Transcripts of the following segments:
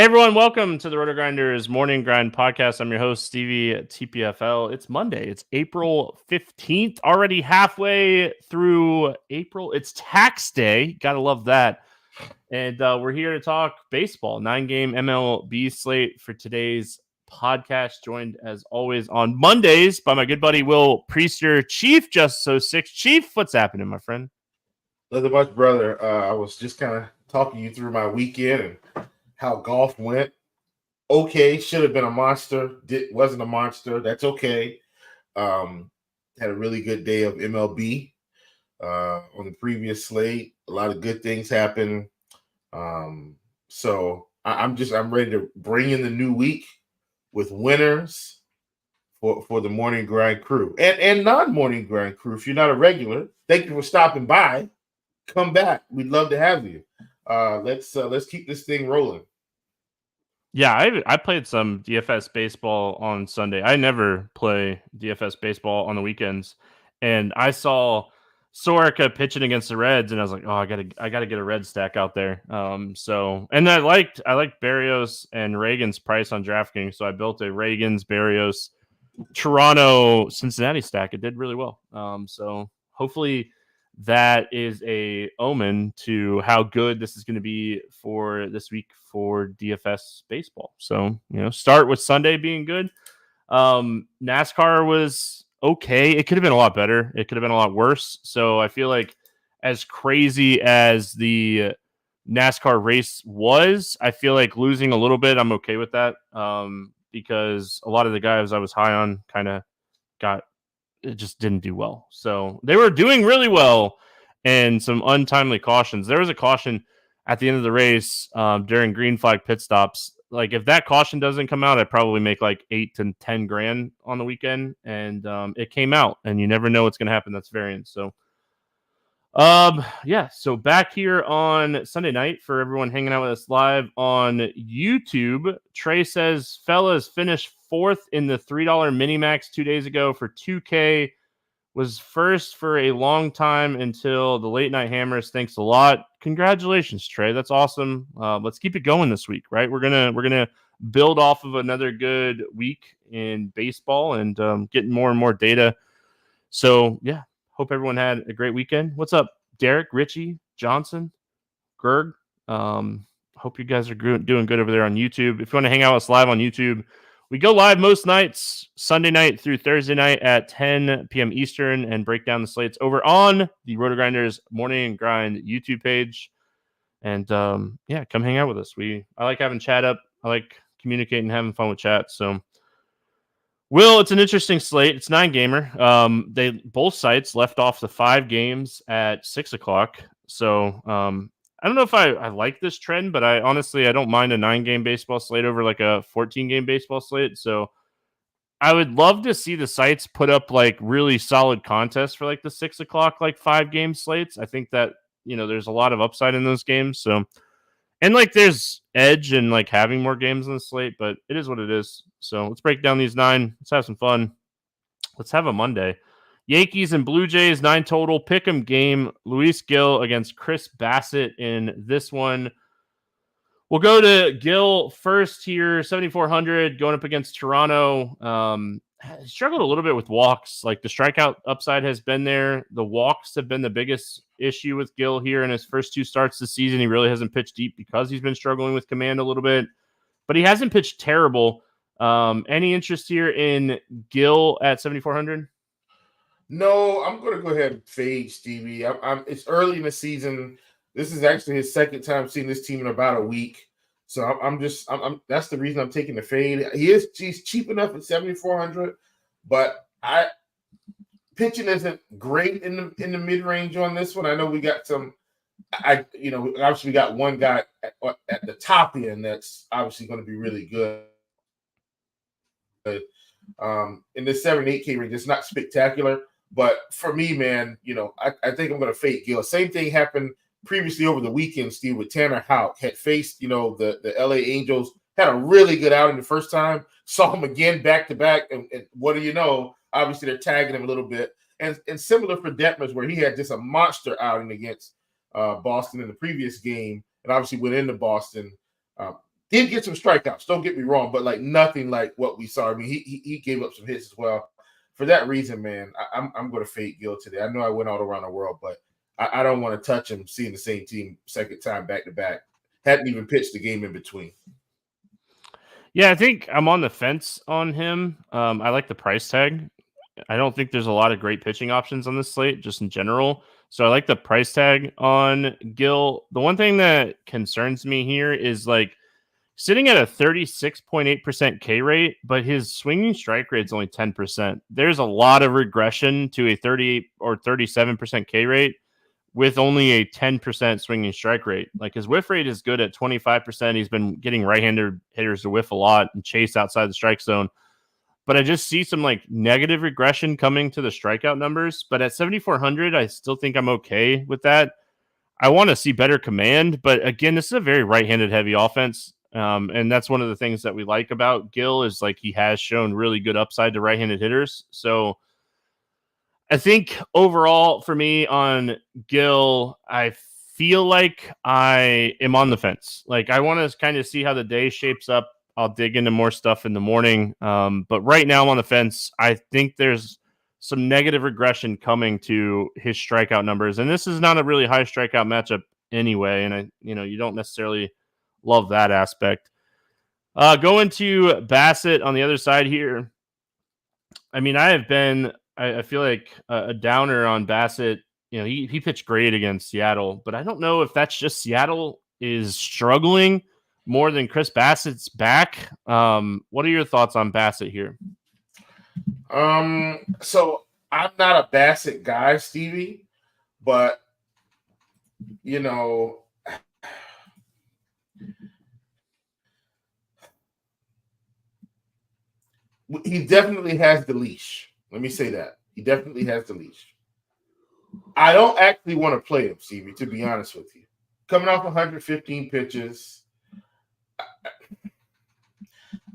Hey everyone, welcome to the RotoGrinders Morning Grind podcast. I'm your host, Stevietpfl. It's Monday. It's April 15th, already halfway through April. It's tax day. Gotta love that. And we're here to talk baseball, 9-game MLB slate for today's podcast, joined as always on Mondays by my good buddy Will Priester, ChiefJustice. Chief, what's happening, my friend? Nothing much, brother. I was just kind of talking you through my weekend and how golf went. Okay, should have been a monster. Wasn't a monster. That's okay. Had a really good day of MLB on the previous slate. A lot of good things happened. So I'm ready to bring in the new week with winners for the Morning Grind crew and non-Morning Grind crew. If you're not a regular, thank you for stopping by. Come back. We'd love to have you. Let's keep this thing rolling. Yeah, I played some DFS baseball on Sunday. I never play DFS baseball on the weekends, and I saw Soroka pitching against the Reds, and I was like, oh, I gotta get a Red stack out there. And I liked Berrios and Reagan's price on DraftKings, so I built a Reagan's Berrios Toronto Cincinnati stack. It did really well. So hopefully that is a omen to how good this is going to be for this week for DFS baseball. So, start with Sunday being good. NASCAR was okay. It could have been a lot better. It could have been a lot worse. So I feel like as crazy as the NASCAR race was, I feel like losing a little bit, I'm okay with that. Because a lot of the guys I was high on kind of it just didn't do well. So they were doing really well and some untimely cautions. There was a caution at the end of the race during green flag pit stops. Like if that caution doesn't come out, I'd probably make like 8 to 10 grand on the weekend. And it came out, and you never know what's going to happen. That's variance. So so back here on Sunday night for everyone hanging out with us live on YouTube. Trey says, fellas, finished 4th in the $3 mini max 2 days ago for 2K. Was first for a long time until the late night hammers. Thanks a lot. Congratulations, Trey. That's awesome. Let's keep it going this week, right? We're gonna build off of another good week in baseball and getting more and more data. So yeah. Hope everyone had a great weekend. What's up, Derek, Richie, Johnson, Gerg? Hope you guys are doing good over there on YouTube. If you want to hang out with us live on YouTube, we go live most nights, Sunday night through Thursday night at 10 p.m. Eastern, and break down the slates over on the RotoGrinders Morning Grind YouTube page. And come hang out with us. I like having chat up. I like communicating, having fun with chat. So. Will, it's an interesting slate. It's 9-gamer. They both sites left off the 5 games at 6:00. So I don't know if I like this trend, but I don't mind a 9-game baseball slate over like a 14-game baseball slate. So I would love to see the sites put up like really solid contests for like the 6:00 like 5-game slates. I think that there's a lot of upside in those games. So. And like there's edge in like having more games on the slate, but it is what it is. So let's break down these 9. Let's have some fun. Let's have a Monday. Yankees and Blue Jays, 9 total. Pick'em game. Luis Gil against Chris Bassett in this one. We'll go to Gil first here, 7,400 going up against Toronto. Struggled a little bit with walks. Like the strikeout upside has been there. The walks have been the biggest issue with Gil here in his first 2 starts this season. He really hasn't pitched deep because he's been struggling with command a little bit, but he hasn't pitched terrible. Any interest here in Gil at 7,400? No, I'm going to go ahead and fade Stevie. It's early in the season. This is actually his second time seeing this team in about a week. So I'm that's the reason I'm taking the fade. He's cheap enough at 7,400, but pitching isn't great in the mid range on this one. I know we got some. Obviously we got one guy at the top end that's obviously going to be really good. In the 7-8K range, it's not spectacular, but for me, man, I think I'm going to fade Gil. Same thing happened previously over the weekend, Steve, with Tanner Houck. Had faced, the LA Angels, had a really good outing the first time, saw him again back-to-back, and what do you know? Obviously, they're tagging him a litly bit. And similar for Detmers, where he had just a monster outing against Boston in the previous game, and obviously went into Boston. Did get some strikeouts, don't get me wrong, but like nothing like what we saw. I mean, he gave up some hits as well. For that reason, man, I'm going to fade Gil today. I know I went all around the world, but I don't want to touch him seeing the same team second time back to back. Hadn't even pitched the game in between. Yeah, I think I'm on the fence on him. I like the price tag. I don't think there's a lot of great pitching options on this slate, just in general. So I like the price tag on Gil. The one thing that concerns me here is like sitting at a 36.8% K rate, but his swinging strike rate is only 10%. There's a lot of regression to a 38 or 37% K rate with only a 10% swinging strike rate. Like his whiff rate is good at 25%. He's been getting right-handed hitters to whiff a lot and chase outside the strike zone. But I just see some like negative regression coming to the strikeout numbers. But at 7,400, I still think I'm okay with that. I want to see better command. But again, this is a very right-handed heavy offense. And that's one of the things that we like about Gil is like he has shown really good upside to right-handed hitters. So I think overall for me on Gil, I feel like I am on the fence. Like I want to kind of see how the day shapes up. I'll dig into more stuff in the morning. But right now I'm on the fence. I think there's some negative regression coming to his strikeout numbers. And this is not a really high strikeout matchup anyway. And you don't necessarily love that aspect. Going to Bassett on the other side here. I mean, I feel like a downer on Bassett. He pitched great against Seattle, but I don't know if that's just Seattle is struggling more than Chris Bassett's back. What are your thoughts on Bassett here? So I'm not a Bassett guy, Stevie, but he definitely has the leash. Let me say that. He definitely has the leash. I don't actually want to play him, Stevie, to be honest with you. Coming off 115 pitches,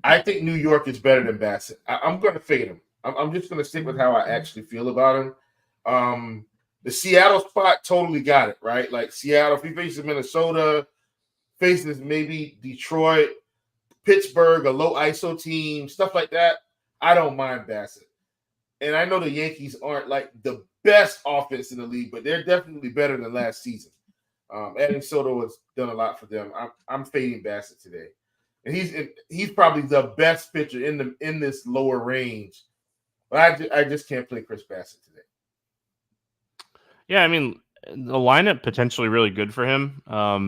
I think New York is better than Bassett. I'm going to fade him. I'm just going to stick with how I actually feel about him. The Seattle spot totally got it, right? Like Seattle, if he faces Minnesota, faces maybe Detroit, Pittsburgh, a low ISO team, stuff like that, I don't mind Bassett. And I know the Yankees aren't like the best offense in the league, but they're definitely better than last season. Adding Soto has done a lot for them. I'm fading Bassett today. And he's probably the best pitcher in this lower range. But I just can't play Chris Bassett today. Yeah, I mean, the lineup potentially really good for him. A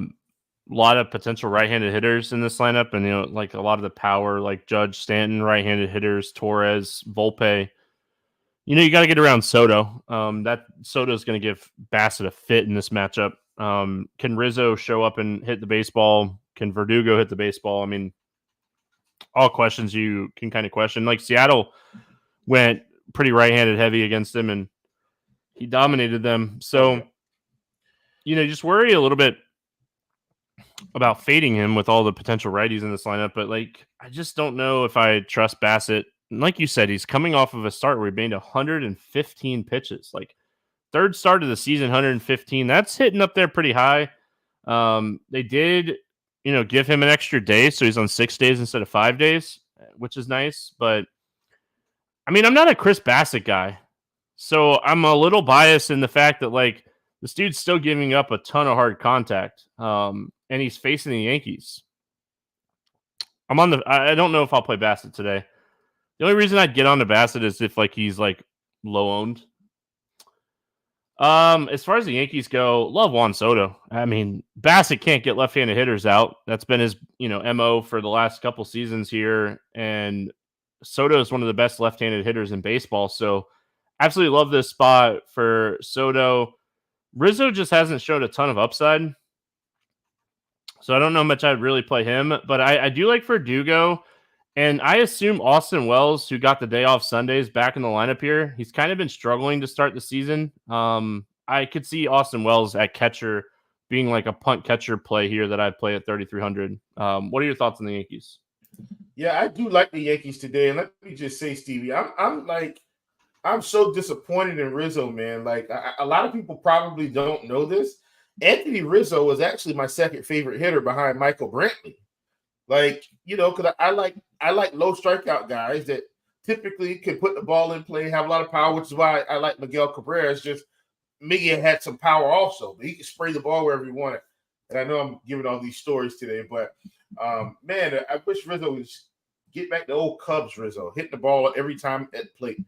lot of potential right-handed hitters in this lineup, and like a lot of the power, like Judge, Stanton, right-handed hitters, Torres, Volpe. You got to get around Soto. That Soto is going to give Bassett a fit in this matchup. Can Rizzo show up and hit the baseball? Can Verdugo hit the baseball? I mean, all questions you can kind of question. Like Seattle went pretty right-handed heavy against him, and he dominated them. So, just worry a little bit about fading him with all the potential righties in this lineup. But like, I just don't know if I trust Bassett. And like you said, he's coming off of a start where he made 115 pitches. Like third start of the season, 115. That's hitting up there pretty high. They did, give him an extra day, so he's on 6 days instead of 5 days, which is nice. But I mean, I'm not a Chris Bassett guy, so I'm a little biased in the fact that like this dude's still giving up a ton of hard contact, and he's facing the Yankees. I don't know if I'll play Bassett today. The only reason I'd get on to Bassett is if like he's like low owned. As far as the Yankees go, love Juan Soto. I mean, Bassett can't get left-handed hitters out. That's been his, MO for the last couple seasons here. And Soto is one of the best left-handed hitters in baseball. So absolutely love this spot for Soto. Rizzo just hasn't showed a ton of upside. So I don't know how much I'd really play him, but I do like Verdugo. And I assume Austin Wells, who got the day off Sundays, back in the lineup here. He's kind of been struggling to start the season. I could see Austin Wells at catcher being like a punt catcher play here that I'd play at 3,300. What are your thoughts on the Yankees? Yeah, I do like the Yankees today. And let me just say, Stevie, I'm so disappointed in Rizzo, man. Like a lot of people probably don't know this. Anthony Rizzo was actually my second favorite hitter behind Michael Brantley. Like, because I like low strikeout guys that typically can put the ball in play, have a lot of power, which is why I like Miguel Cabrera. It's just Miguel had some power also, but he can spray the ball wherever he wanted. And I know I'm giving all these stories today, but man, I wish Rizzo would get back to old Cubs Rizzo, hitting the ball every time at plate.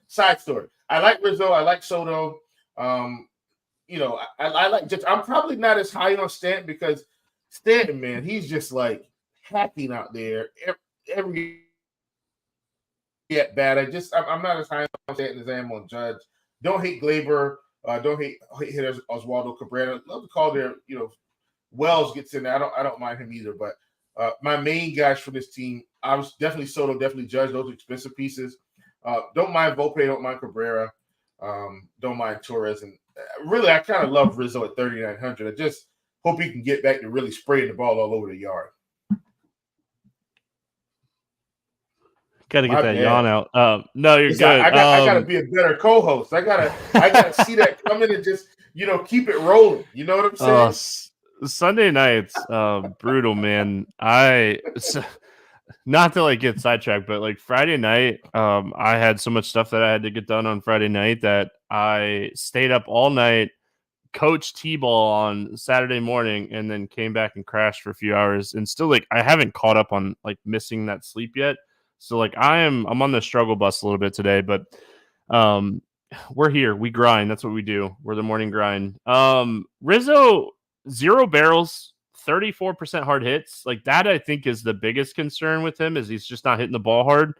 Side story. I like Rizzo. I like Soto. I like just. I'm probably not as high on Stanton because Stanton, man, he's just like hacking out there every at bat. I'm not as high on Stanton as I am on Judge. Don't hate Glaber. Don't hate hitters Oswaldo Cabrera. Love to call their, Wells gets in there. I don't mind him either. But my main guys for this team, I was definitely Soto, definitely Judge. Those are expensive pieces. Don't mind Volpe, don't mind Cabrera, don't mind Torres, and really I kind of love Rizzo at 3,900. I just hope he can get back to really spraying the ball all over the yard. Got to get that yawn out. No, you're good. I got to be a better co-host. I gotta see that coming and just keep it rolling. You know what I'm saying? Sunday nights, brutal, man. Not to get sidetracked, but Friday night, I had so much stuff that I had to get done on Friday night that I stayed up all night, coached T-ball on Saturday morning, and then came back and crashed for a few hours. And still, I haven't caught up on missing that sleep yet. So I'm on the struggle bus a little bit today, but we're here. We grind. That's what we do. We're the morning grind. Rizzo, 0 barrels. 34% hard hits. That I think is the biggest concern with him, is he's just not hitting the ball hard.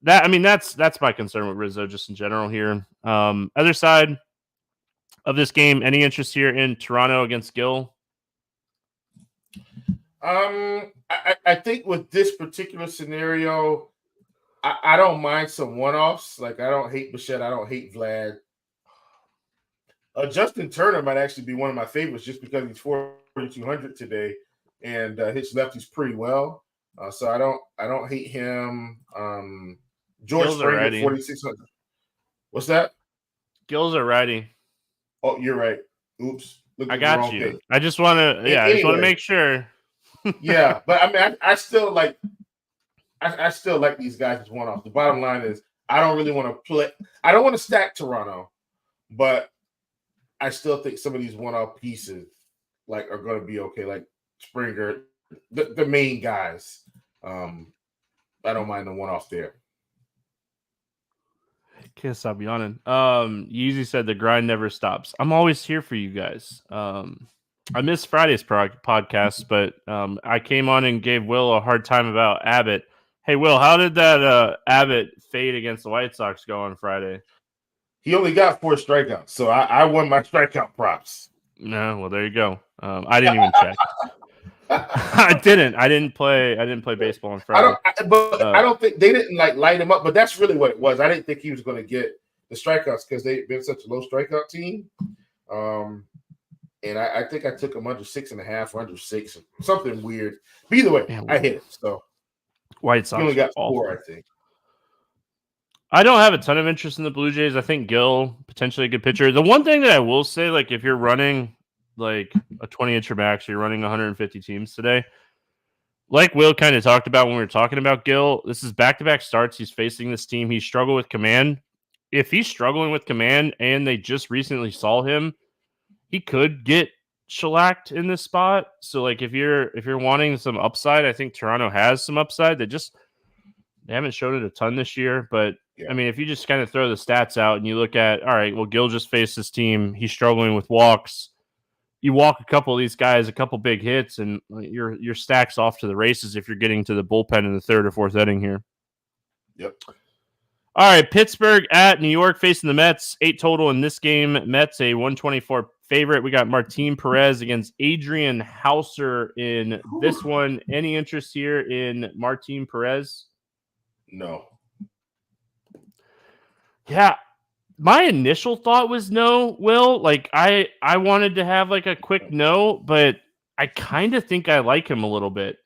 That's my concern with Rizzo just in general here. Other side of this game, any interest here in Toronto against Gill? I think with this particular scenario, I don't mind some one-offs. I don't hate Bichette. I don't hate Vlad. Justin Turner might actually be one of my favorites just because he's 4,200 today, and hits lefties pretty well. So I don't hate him. George Springer, 4,600. What's that? Gill's are righty. Oh, you're right. Oops. I got you. Page. I just want to. Yeah, anyway, I just want to make sure. Yeah, but I still like. I still like these guys as one-off. The bottom line is I don't really want to play. I don't want to stack Toronto, but I still think some of these one-off pieces are going to be okay. Like Springer, the main guys. I don't mind the one-off there. Can't stop yawning. Yeezy said the grind never stops. I'm always here for you guys. I missed Friday's podcast, but I came on and gave Will a hard time about Abbott. Hey, Will, how did that Abbott fade against the White Sox go on Friday? He only got 4 strikeouts, so I won my strikeout props. No, well, there you go. I didn't even check. I didn't play baseball on Friday. I don't think they didn't light him up, but that's really what it was. I didn't think he was going to get the strikeouts because they've been such a low strikeout team. And I think I took him under 6.5 or under 6, something weird. But either way, I hit it. So White Sox he only got 4, I think. I don't have a ton of interest in the Blue Jays. I think Gill, potentially a good pitcher. The one thing that I will say, if you're running a 20-incher max, or you're running 150 teams today, like Will kind of talked about when we were talking about Gill, this is back-to-back starts. He's facing this team. He struggled with command. If he's struggling with command and they just recently saw him, he could get shellacked in this spot. So if you're wanting some upside, I think Toronto has some upside. They haven't showed it a ton this year, but yeah. If you just kind of throw the stats out and you look at, all right, well, Gill just faced this team. He's struggling with walks. You walk a couple of these guys, a couple big hits, and your stack's off to the races if you're getting to the bullpen in the 3rd or 4th inning here. Yep. All right, Pittsburgh at New York facing the Mets. 8 total in this game. Mets a 124 favorite. We got Martin Perez against Adrian Hauser in this one. Any interest here in Martin Perez? No. Yeah. My initial thought was no, Will. I wanted to have a quick no, but I kind of think I like him a little bit.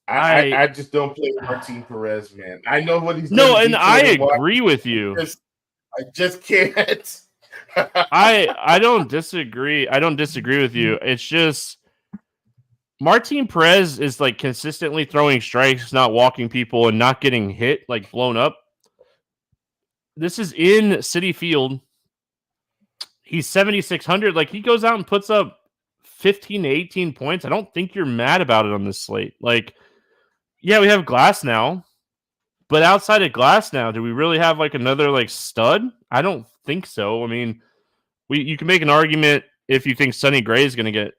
I just don't play Martin Perez, man. I know what he's doing. No, and I agree with you. I just can't. I don't disagree. I don't disagree with you. It's just Martin Perez is like consistently throwing strikes, not walking people, and not getting hit, like blown up. This is in Citi Field. He's 7,600. Like, he goes out and puts up 15 to 18 points. I don't think you're mad about it on this slate. Like, yeah, we have Glass now, but outside of Glass now, do we really have like another like stud? I don't think so. I mean, you can make an argument if you think Sonny Gray is going to get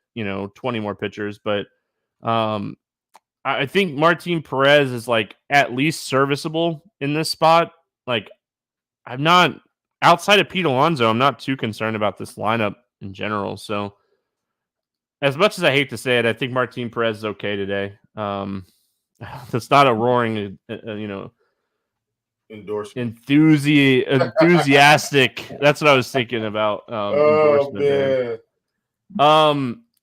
20 more pitchers, but I think Martin Perez is like at least serviceable in this spot. Like, I'm not outside of Pete Alonso. I'm not too concerned about this lineup in general. So, as much as I hate to say it, I think Martin Perez is okay today. That's not a roaring, endorsement. Enthusiastic. That's what I was thinking about. Oh man.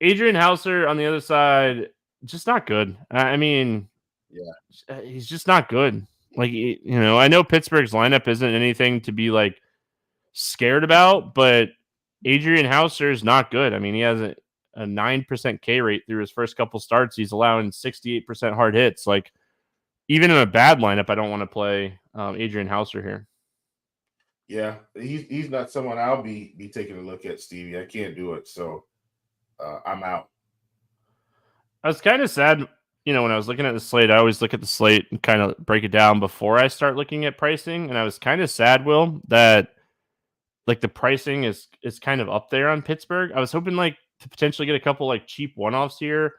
Adrian Hauser on the other side, just not good. I mean, yeah, he's just not good. Like, I know Pittsburgh's lineup isn't anything to be like scared about, but Adrian Hauser is not good. I mean, he has a 9% K rate through his first couple starts. He's allowing 68% hard hits. Like, even in a bad lineup, I don't want to play Adrian Hauser here. Yeah, he's not someone I'll be taking a look at, Stevie. I can't do it, so I'm out. I was kind of sad, when I was looking at the slate. I always look at the slate and kind of break it down before I start looking at pricing, and I was kind of sad, Will, that like the pricing is kind of up there on Pittsburgh. I was hoping like to potentially get a couple like cheap one-offs here.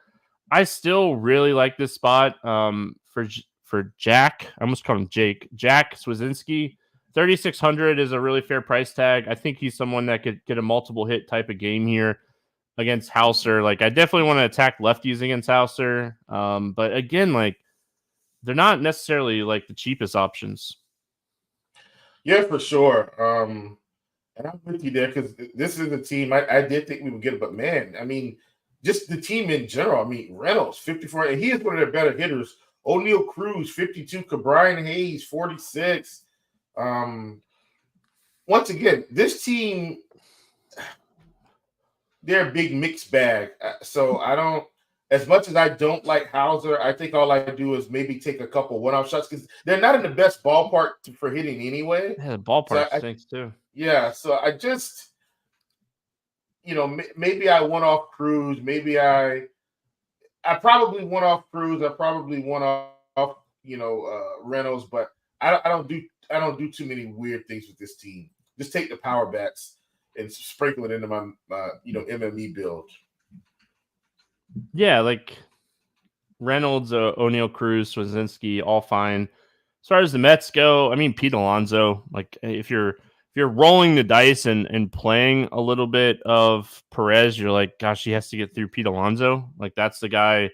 I still really like this spot for Jack. I almost called him Jack Swazinski. 3,600 is a really fair price tag. I think he's someone that could get a multiple hit type of game here against Hauser. Like, I definitely want to attack lefties against Hauser. But again, like, they're not necessarily like the cheapest options. Yeah, for sure. And I'm with you there because this is a team I did think we would get it, but man, I mean, just the team in general. I mean, Reynolds 54, and he is one of their better hitters. O'Neal Cruz 52, Cabrian Hayes 46. Once again, this team, they're a big mixed bag. So I don't, as much as I don't like Hauser, I think all I do is maybe take a couple one-off shots because they're not in the best ballpark for hitting anyway. Yeah, the ballpark stinks too. Yeah, so I just, maybe I went off Cruz. Maybe I probably went off Cruz. I probably went off, Reynolds. But I don't do too many weird things with this team. Just take the power bats and sprinkle it into my, MLB build. Yeah, like Reynolds, O'Neal Cruz, Swazinski, all fine. As far as the Mets go, I mean, Pete Alonso. Like, if you're rolling the dice and playing a little bit of Perez, you're like, gosh, he has to get through Pete Alonso. Like, that's the guy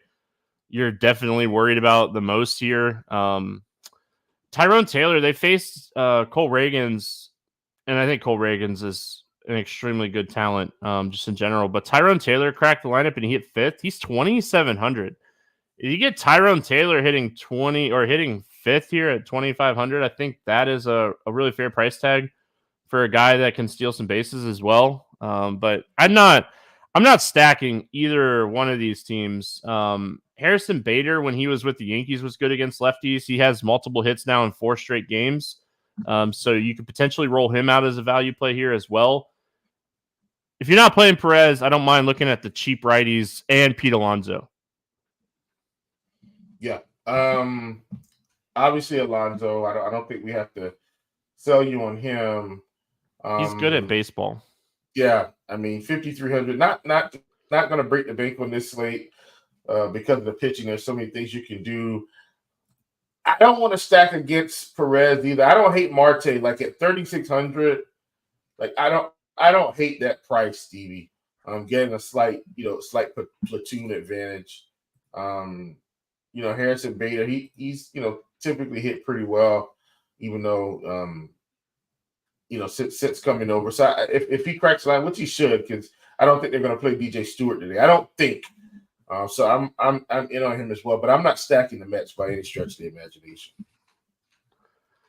you're definitely worried about the most here. Tyrone Taylor, they faced Cole Reagans, and I think Cole Reagans is an extremely good talent just in general. But Tyrone Taylor cracked the lineup and he hit fifth. He's 2,700. If you get Tyrone Taylor hitting 20 or hitting fifth here at 2,500, I think that is a really fair price tag for a guy that can steal some bases as well. But I'm not stacking either one of these teams. Harrison Bader, when he was with the Yankees, was good against lefties. He has multiple hits now in 4 straight games. So you could potentially roll him out as a value play here as well. If you're not playing Perez, I don't mind looking at the cheap righties and Pete Alonso. Yeah. Obviously Alonso. I don't think we have to sell you on him. He's good at baseball. Yeah, I mean 5,300. Not going to break the bank on this slate because of the pitching. There's so many things you can do. I don't want to stack against Perez either. I don't hate Marte. Like at 3,600. Like I don't hate that price, Stevie. I'm getting a slight platoon advantage. Harrison Bader, he's typically hit pretty well, even though since coming over. So if he cracks the line, which he should, because I don't think they're going to play DJ Stewart today. I don't think. So I'm in on him as well, but I'm not stacking the Mets by any stretch of the imagination.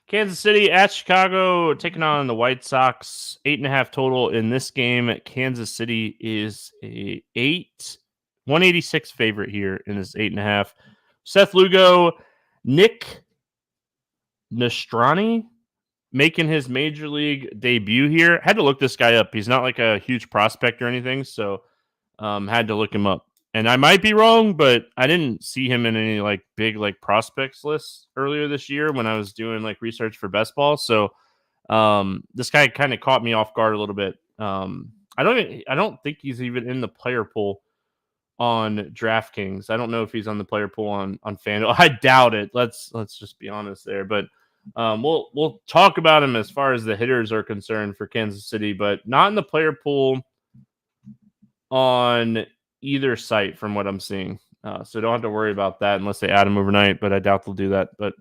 Kansas City at Chicago, taking on the White Sox. 8.5 total in this game. Kansas City is a 8 186 favorite here in this 8.5. Seth Lugo, Nick Nastrani making his major league debut here. Had to look this guy up. He's not like a huge prospect or anything, so had to look him up. And I might be wrong, but I didn't see him in any like big like prospects lists earlier this year when I was doing like research for best ball. So this guy kind of caught me off guard a little bit. I don't think he's even in the player pool on DraftKings. I don't know if he's on the player pool on FanDuel. I doubt it. Let's just be honest there. But we'll talk about him as far as the hitters are concerned for Kansas City, but not in the player pool on either site from what I'm seeing. So don't have to worry about that unless they add him overnight, but I doubt they'll do that. But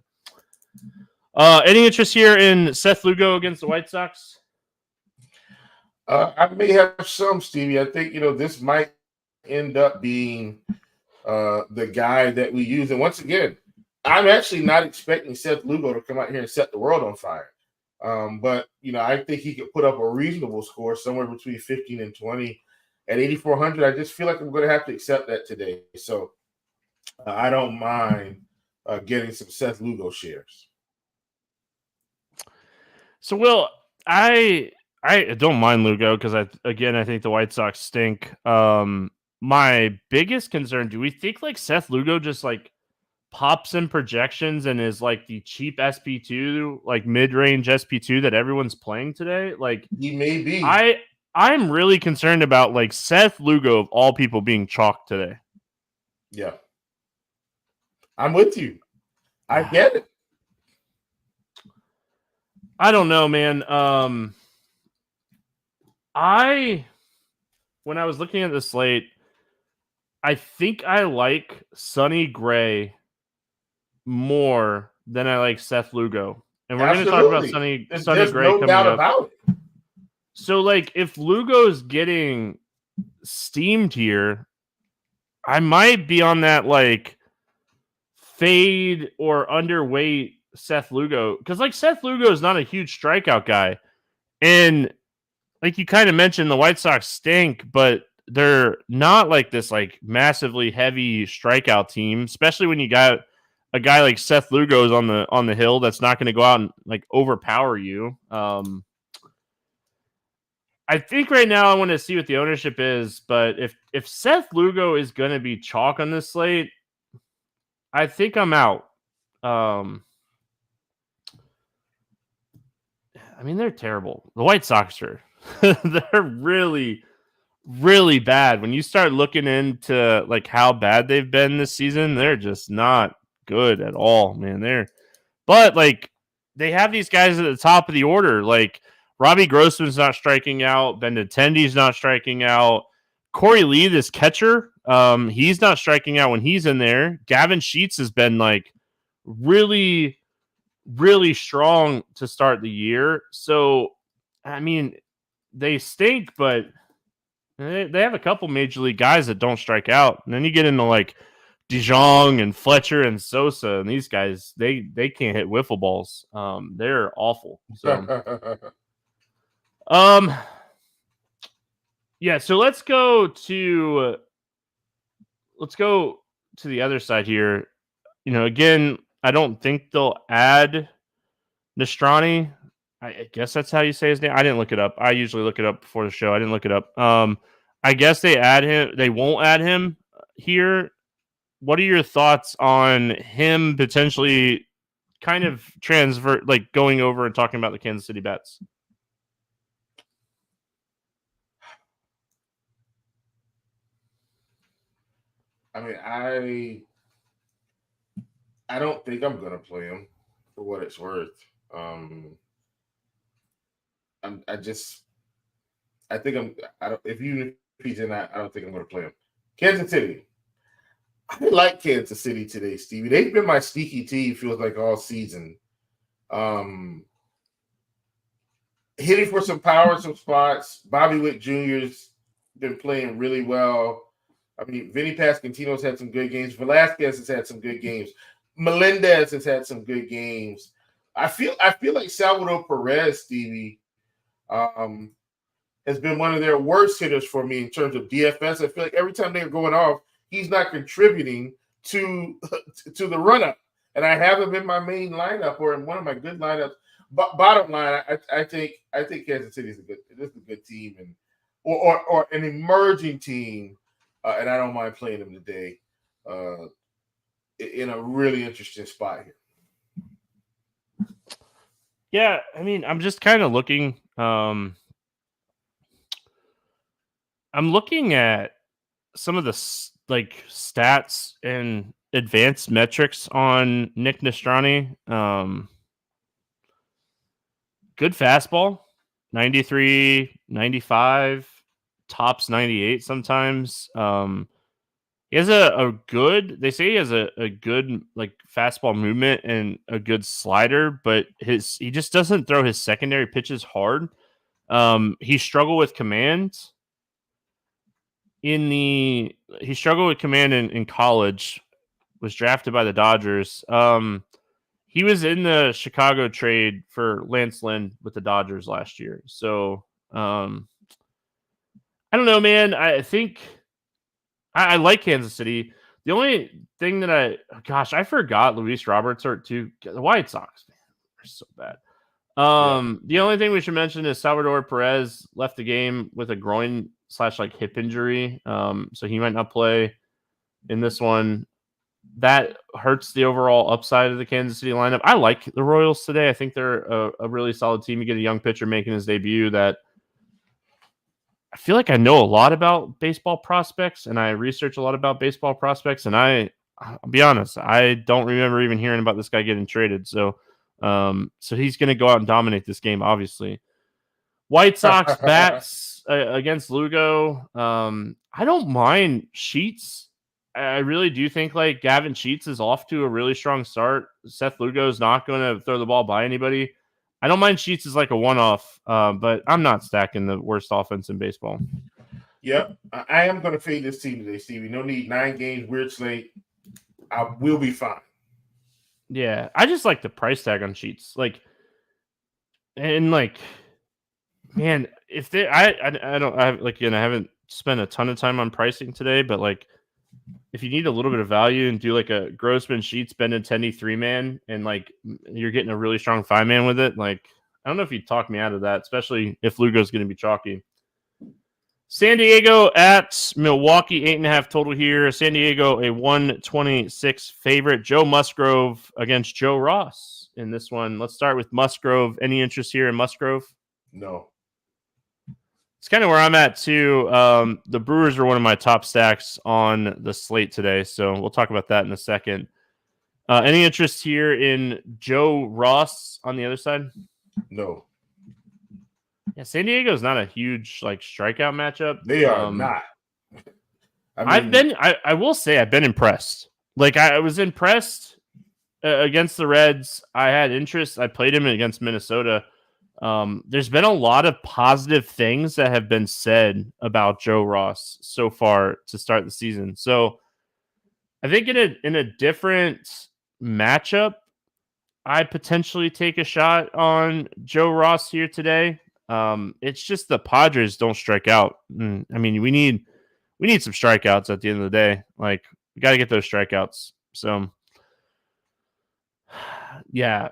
any interest here in Seth Lugo against the White Sox? I may have some, Stevie. I think, this might end up being the guy that we use. And once again, I'm actually not expecting Seth Lugo to come out here and set the world on fire. But, I think he could put up a reasonable score somewhere between 15 and 20 at 8,400. I just feel like I'm going to have to accept that today. So I don't mind getting some Seth Lugo shares. So, Will, I don't mind Lugo because I think the White Sox stink. My biggest concern, do we think like Seth Lugo just like pops in projections and is like the cheap SP2, like mid-range SP2 that everyone's playing today? Like he may be. I'm really concerned about like Seth Lugo of all people being chalked today. Yeah. I'm with you. I get it. I don't know, man. When I was looking at the slate, I think I like Sonny Gray more than I like Seth Lugo. And we're going to talk about Sonny Gray no coming doubt up. About it. So, like, if Lugo's getting steamed here, I might be on that, like, fade or underweight Seth Lugo. Because, like, Seth Lugo is not a huge strikeout guy. And, like, you kind of mentioned the White Sox stink, but they're not, like, this, like, massively heavy strikeout team, especially when you got a guy like Seth Lugo is on the hill that's not going to go out and, like, overpower you. I think right now I want to see what the ownership is, but if Seth Lugo is going to be chalk on this slate, I think I'm out. I mean, they're terrible. The White Sox are. They're really, really bad. When you start looking into like how bad they've been this season, they're just not good at all, man. But like they have these guys at the top of the order, like Robbie Grossman's not striking out. Benintendi's not striking out. Corey Lee, this catcher, he's not striking out when he's in there. Gavin Sheets has been like really, really strong to start the year. So, I mean, they stink, but they have a couple major league guys that don't strike out. And then you get into like DeJong and Fletcher and Sosa, and these guys, they can't hit wiffle balls. They're awful. So. Yeah, so let's go to the other side here. Again, I don't think they'll add Nastrani. I guess that's how you say his name. I didn't look it up. I usually look it up before the show. I didn't look it up. I guess they add him. They won't add him here. What are your thoughts on him potentially kind of going over and talking about the Kansas City bets? I mean, I don't think I'm gonna play him for what it's worth. If he's in that, I don't think I'm gonna play him. Kansas City. I like Kansas City today, Stevie. They've been my sneaky team, feels like all season. Hitting for some power, some spots. Bobby Witt Jr.'s been playing really well. I mean, Vinny Pasquantino's had some good games. Velasquez has had some good games. Melendez has had some good games. I feel like Salvador Perez, Stevie, has been one of their worst hitters for me in terms of DFS. I feel like every time they're going off, he's not contributing to the run up. And I have him in my main lineup or in one of my good lineups. But bottom line, I think Kansas City is a good team and or an emerging team, and I don't mind playing them today in a really interesting spot here. Yeah, I mean, I'm just kind of looking. I'm looking at some of the stats and advanced metrics on Nick Nostrani. Good fastball, 93, 95, tops 98 sometimes. He has they say he has a good like fastball movement and a good slider, but he just doesn't throw his secondary pitches hard. He struggled with command in college, was drafted by the Dodgers. He was in the Chicago trade for Lance Lynn with the Dodgers last year. So, I don't know, man. I think I like Kansas City. The only thing that I forgot Luis Roberts hurt too. The White Sox, man, they're so bad. The only thing we should mention is Salvador Perez left the game with a groin / hip injury. So he might not play in this one. That hurts the overall upside of the Kansas City lineup. I like the Royals today. I think they're a really solid team. You get a young pitcher making his debut that I feel like I know a lot about baseball prospects, and I research a lot about baseball prospects, and I'll be honest, I don't remember even hearing about this guy getting traded. So he's going to go out and dominate this game, obviously. White Sox bats against Lugo. I don't mind Sheets. I really do think like Gavin Sheets is off to a really strong start. Seth Lugo is not going to throw the ball by anybody. I don't mind Sheets as like a one-off, but I'm not stacking the worst offense in baseball. Yep, I am going to fade this team today, Stevie. No need 9 games, weird slate. I will be fine. Yeah, I just like the price tag on Sheets. Man, if they, I haven't spent a ton of time on pricing today, but like, if you need a little bit of value and do like a Grossman Sheets Benintendi 3-man and like you're getting a really strong 5-man with it, like I don't know if you'd talk me out of that, especially if Lugo's going to be chalky. San Diego at Milwaukee, 8.5 total here. San Diego a 126 favorite. Joe Musgrove against Joe Ross in this one. Let's start with Musgrove. Any interest here in Musgrove? No. It's kind of where I'm at too. The Brewers are one of my top stacks on the slate today, so we'll talk about that in a second. Any interest here in Joe Ross on the other side? No. Yeah, San Diego's not a huge like strikeout matchup. They are not. I will say I've been impressed. Like I was impressed against the Reds. I had interest. I played him against Minnesota. There's been a lot of positive things that have been said about Joe Ross so far to start the season. So I think in a different matchup, I potentially take a shot on Joe Ross here today. It's just the Padres don't strike out. I mean, we need some strikeouts at the end of the day. Like we got to get those strikeouts. So yeah.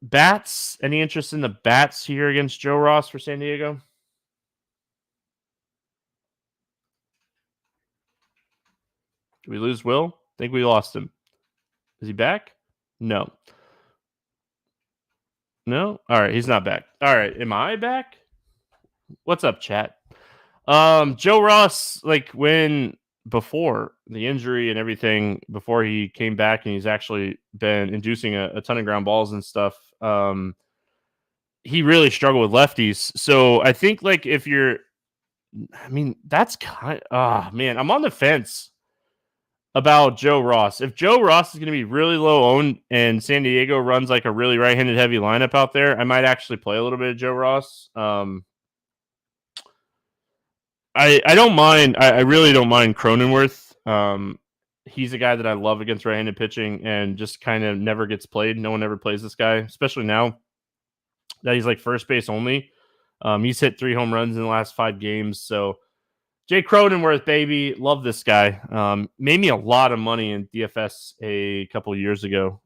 Bats, any interest in the bats here against Joe Ross for San Diego? Did we lose Will? I think we lost him. Is he back? No. No? All right, he's not back. All right, am I back? What's up, chat? Joe Ross, like before the injury and everything, before he came back and he's actually been inducing a ton of ground balls and stuff, he really struggled with lefties. So I think like that's kind of, man, I'm on the fence about Joe Ross. If Joe Ross is going to be really low owned and San Diego runs like a really right-handed heavy lineup out there, I might actually play a little bit of Joe Ross. I don't mind. I really don't mind Cronenworth. He's a guy that I love against right-handed pitching and just kind of never gets played. No one ever plays this guy, especially now that he's like first base only. He's hit 3 home runs in the last 5 games. So Jay Cronenworth, baby. Love this guy. Made me a lot of money in DFS a couple of years ago.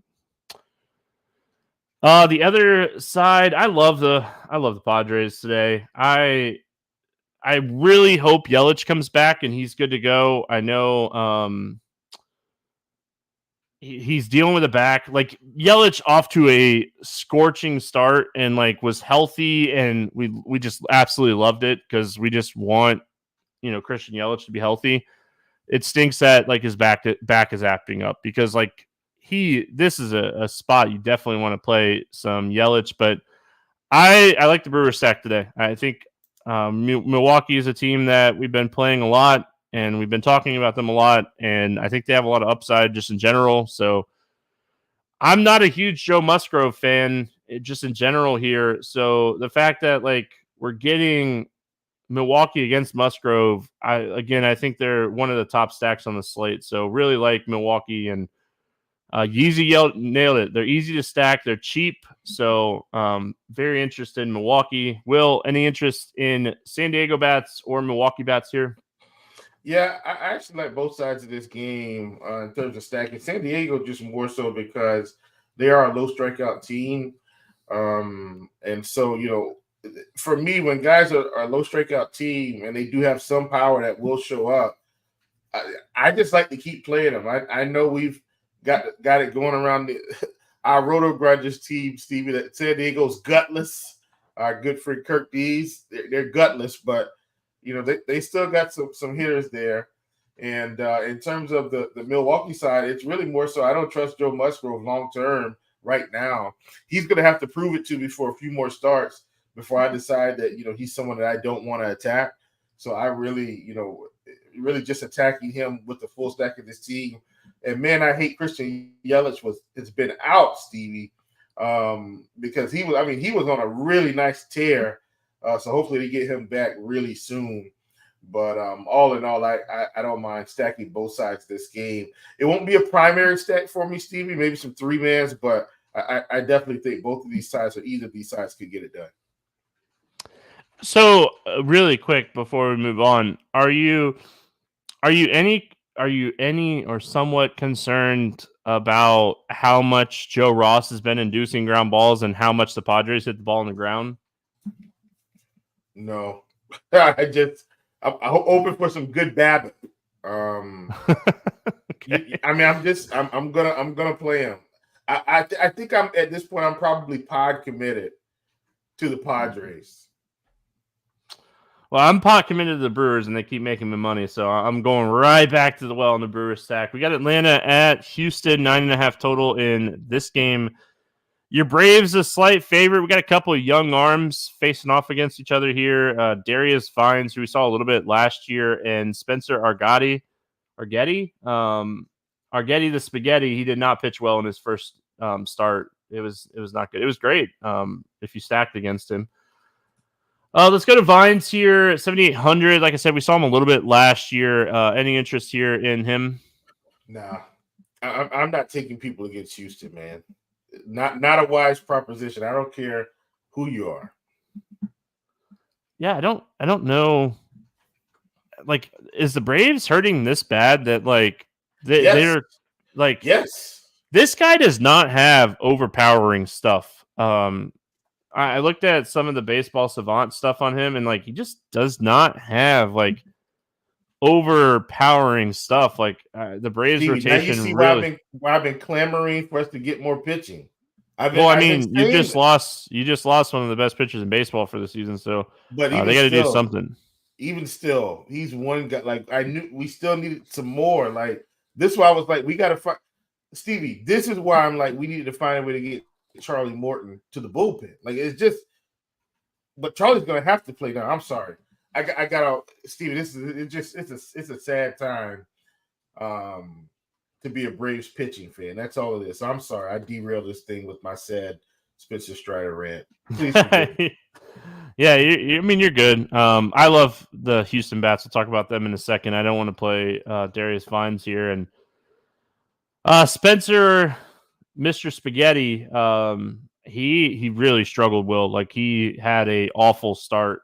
The other side, I love the Padres today. I really hope Yelich comes back and he's good to go. I know he's dealing with a back. Like Yelich off to a scorching start and like was healthy, and we just absolutely loved it because we just want Christian Yelich to be healthy. It stinks that like his back is acting up because like this is a spot you definitely want to play some Yelich, but I like the Brewers stack today. I think Milwaukee is a team that we've been playing a lot and we've been talking about them a lot, and I think they have a lot of upside just in general. So I'm not a huge Joe Musgrove fan just in general here. So the fact that like we're getting Milwaukee against Musgrove, I think they're one of the top stacks on the slate. So really like Milwaukee, and Yeezy nailed it. They're easy to stack. They're cheap. So very interested in Milwaukee. Will, any interest in San Diego bats or Milwaukee bats here? Yeah, I actually like both sides of this game in terms of stacking. San Diego just more so because they are a low strikeout team. And so, for me, when guys are a low strikeout team and they do have some power that will show up, I just like to keep playing them. I know we've got it going around our RotoGrinders team, Stevie, that San Diego's gutless. Our good friend Kirk Dees, they're gutless, but they still got some hitters there. And in terms of the Milwaukee side, it's really more so I don't trust Joe Musgrove long term right now. He's going to have to prove it to me for a few more starts before I decide that he's someone that I don't want to attack. So I really really just attacking him with the full stack of this team. And man, I hate Christian Yelich it's been out, Stevie, because he was on a really nice tear. So hopefully they get him back really soon. But all in all, I don't mind stacking both sides of this game. It won't be a primary stack for me, Stevie, maybe some 3-mans, but I definitely think both of these sides or either of these sides could get it done. So really quick before we move on, are you any or somewhat concerned about how much Joe Ross has been inducing ground balls and how much the Padres hit the ball on the ground? No, I'm open for some good Babbitt. Okay. I'm gonna play him. I think I'm at this point. I'm probably pod committed to the Padres. Well, I'm pot committed to the Brewers, and they keep making me money, so I'm going right back to the well in the Brewers stack. We got Atlanta at Houston, 9.5 total in this game. Your Braves a slight favorite. We got a couple of young arms facing off against each other here. Darius Vines, who we saw a little bit last year, and Spencer Arguetti the Spaghetti. He did not pitch well in his first start. It was not good. It was great if you stacked against him. Let's go to Vines here, 7,800. Like I said, we saw him a little bit last year. Any interest here in him? Nah, I'm not taking people against Houston, man. Not a wise proposition. I don't care who you are. Yeah, I don't know. Like, is the Braves hurting this bad that like they're like, yes, this guy does not have overpowering stuff. I looked at some of the baseball savant stuff on him, and like he just does not have like overpowering stuff. Like the Braves rotation. Now you see why I've been clamoring for us to get more pitching. You just lost one of the best pitchers in baseball for the season, so but they got to do something. Even still, he's one guy. Like I knew we still needed some more. Like this, is why I was like, we got to find Stevie. This is why I'm like, we needed to find a way to get Charlie Morton to the bullpen. Like it's just, but Charlie's gonna have to play now. I'm sorry. I got Stevie. It's a sad time to be a Braves pitching fan. That's all it is. So I'm sorry. I derailed this thing with my sad Spencer Strider rant. Please forgive me. Yeah, you're good. I love the Houston bats. We'll talk about them in a second. I don't want to play Darius Vines here. And Spencer, Mr. Spaghetti, he really struggled, Will. Like, he had a awful start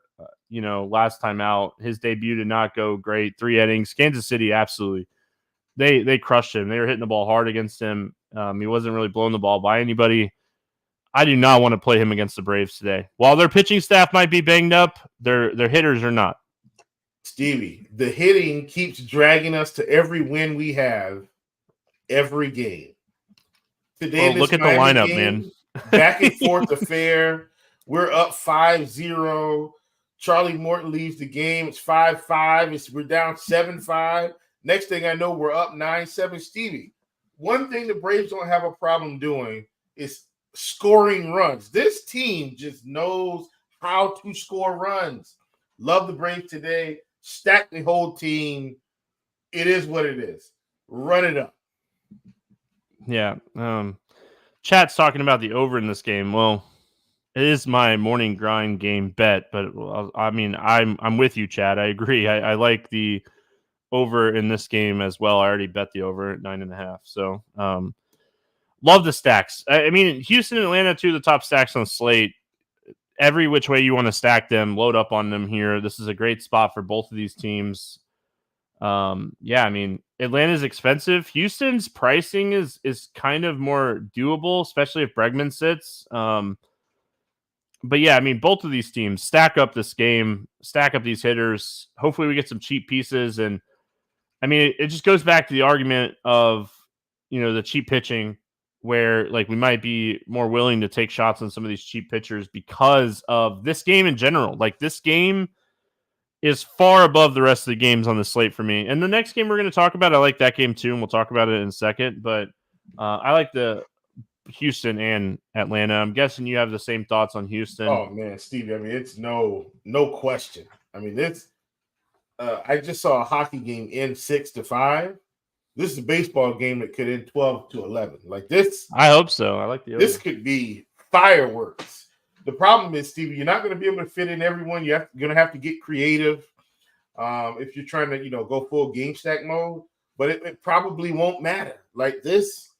last time out. His debut did not go great. 3 innings. Kansas City, absolutely. They crushed him. They were hitting the ball hard against him. He wasn't really blowing the ball by anybody. I do not want to play him against the Braves today. While their pitching staff might be banged up, their hitters are not. Stevie, the hitting keeps dragging us to every win we have every game. Today, look at the lineup, man. Back and forth affair. We're up 5-0. Charlie Morton leaves the game. It's 5-5. We're down 7-5. Next thing I know, we're up 9-7. Stevie, one thing the Braves don't have a problem doing is scoring runs. This team just knows how to score runs. Love the Braves today. Stack the whole team. It is what it is. Run it up. Yeah. Chat's talking about the over in this game. Well, it is my morning grind game bet, but I mean, I'm with you, Chad. I agree. I like the over in this game as well. I already bet the over at 9.5. So, love the stacks. I mean, Houston and Atlanta, 2 of the top stacks on the slate. Every which way you want to stack them, load up on them here. This is a great spot for both of these teams. Yeah, I mean, Atlanta's expensive. Houston's pricing is kind of more doable, especially if Bregman sits. But yeah, I mean, both of these teams stack up this game, stack up these hitters. Hopefully we get some cheap pieces. And I mean, it just goes back to the argument of, the cheap pitching, where like we might be more willing to take shots on some of these cheap pitchers because of this game in general. Like this game is far above the rest of the games on the slate for me. And the next game we're going to talk about, I like that game too, and we'll talk about it in a second. But I like the Houston and Atlanta. I'm guessing you have the same thoughts on Houston. Oh man, Stevie. I mean, it's no question. I mean, I just saw a hockey game end 6-5. This is a baseball game that could end 12-11. Like this, I hope so. I like the over. This could be fireworks. The problem is, Stevie, you're not going to be able to fit in everyone. You're going to have to get creative if you're trying to, go full game stack mode. But it probably won't matter. Like this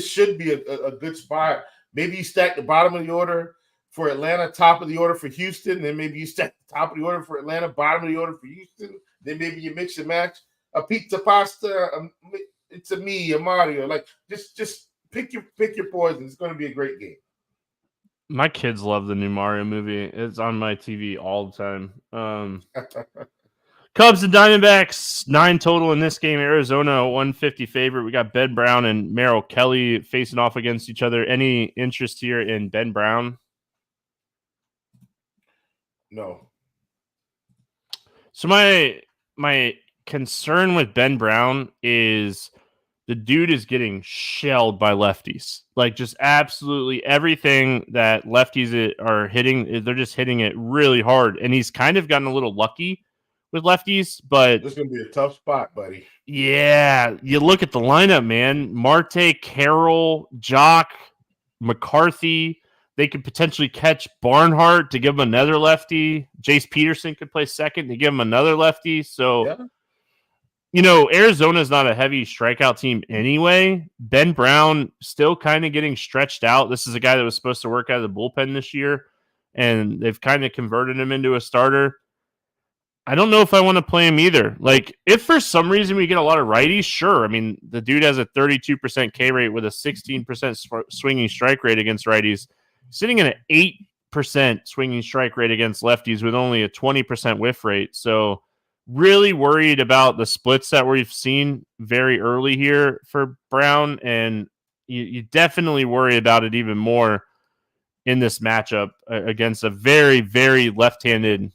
should be a good spot. Maybe you stack the bottom of the order for Atlanta, top of the order for Houston. Then maybe you stack the top of the order for Atlanta, bottom of the order for Houston. Then maybe you mix and match. A pizza pasta, it's a me, a Mario. Like just pick your poison. It's going to be a great game. My kids love the new Mario movie. It's on my TV all the time. Cubs and Diamondbacks, 9 total in this game. Arizona, 150 favorite. We got Ben Brown and Merrill Kelly facing off against each other. Any interest here in Ben Brown? No. So my concern with Ben Brown is the dude is getting shelled by lefties. Like just absolutely everything that lefties are hitting, they're just hitting it really hard. And he's kind of gotten a little lucky with lefties, but this is going to be a tough spot, buddy. Yeah, you look at the lineup, man. Marte, Carroll, Jock, McCarthy. They could potentially catch Barnhart to give him another lefty. Jace Peterson could play second to give him another lefty. So, yeah. Arizona's not a heavy strikeout team anyway. Ben Brown still kind of getting stretched out. This is a guy that was supposed to work out of the bullpen this year, and they've kind of converted him into a starter. I don't know if I want to play him either. Like, if for some reason we get a lot of righties, sure. I mean, the dude has a 32% K rate with a 16% swinging strike rate against righties, sitting at an 8% swinging strike rate against lefties with only a 20% whiff rate. So, really worried about the splits that we've seen very early here for Brown, and you definitely worry about it even more in this matchup against a very, very left-handed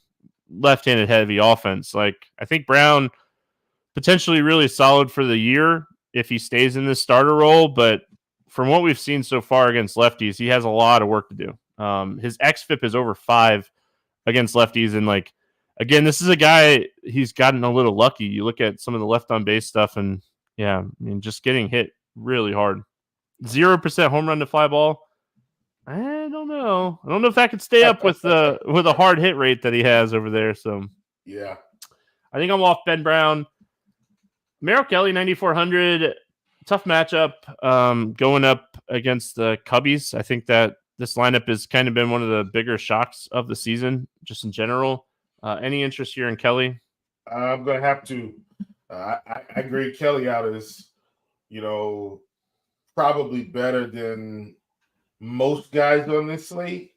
heavy offense. Like, I think Brown potentially really solid for the year if he stays in this starter role, but from what we've seen so far against lefties, he has a lot of work to do. His xFIP is over 5 against lefties, and like, again, this is a guy, he's gotten a little lucky. You look at some of the left on base stuff, and yeah, I mean, just getting hit really hard. 0% home run to fly ball. I don't know. I don't know if that could stay up with a hard hit rate that he has over there. So yeah, I think I'm off Ben Brown. Merrill Kelly, 9,400. Tough matchup going up against the Cubbies. I think that this lineup has kind of been one of the bigger shocks of the season, just in general. Any interest here in Kelly? I'm going to have to. I grade Kelly out as, probably better than most guys on this slate.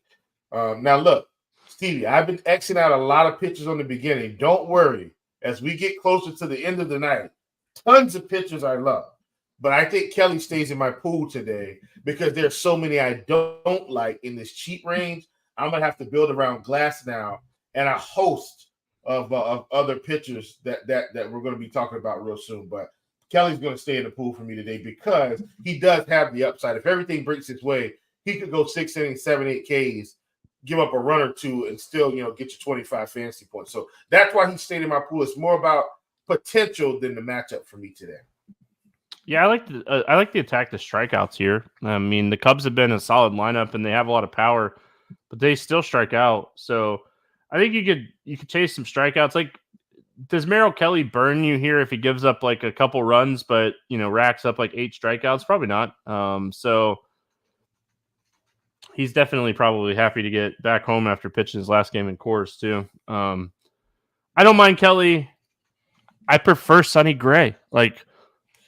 Now, look, Stevie, I've been Xing out a lot of pitchers on the beginning. Don't worry. As we get closer to the end of the night, tons of pitchers I love. But I think Kelly stays in my pool today because there's so many I don't like in this cheap range. I'm going to have to build around Glass now and a host of other pitchers that we're going to be talking about real soon. But Kelly's going to stay in the pool for me today because he does have the upside. If everything breaks his way, he could go 6 innings, 7, 8 Ks, give up a run or two, and still, get you 25 fantasy points. So that's why he stayed in my pool. It's more about potential than the matchup for me today. Yeah, I like the attack the strikeouts here. I mean, the Cubs have been a solid lineup and they have a lot of power, but they still strike out. So I think you could chase some strikeouts. Like, does Merrill Kelly burn you here if he gives up like a couple runs, but racks up like 8 strikeouts? Probably not. So he's definitely probably happy to get back home after pitching his last game in Coors too. I don't mind Kelly. I prefer Sonny Gray. Like,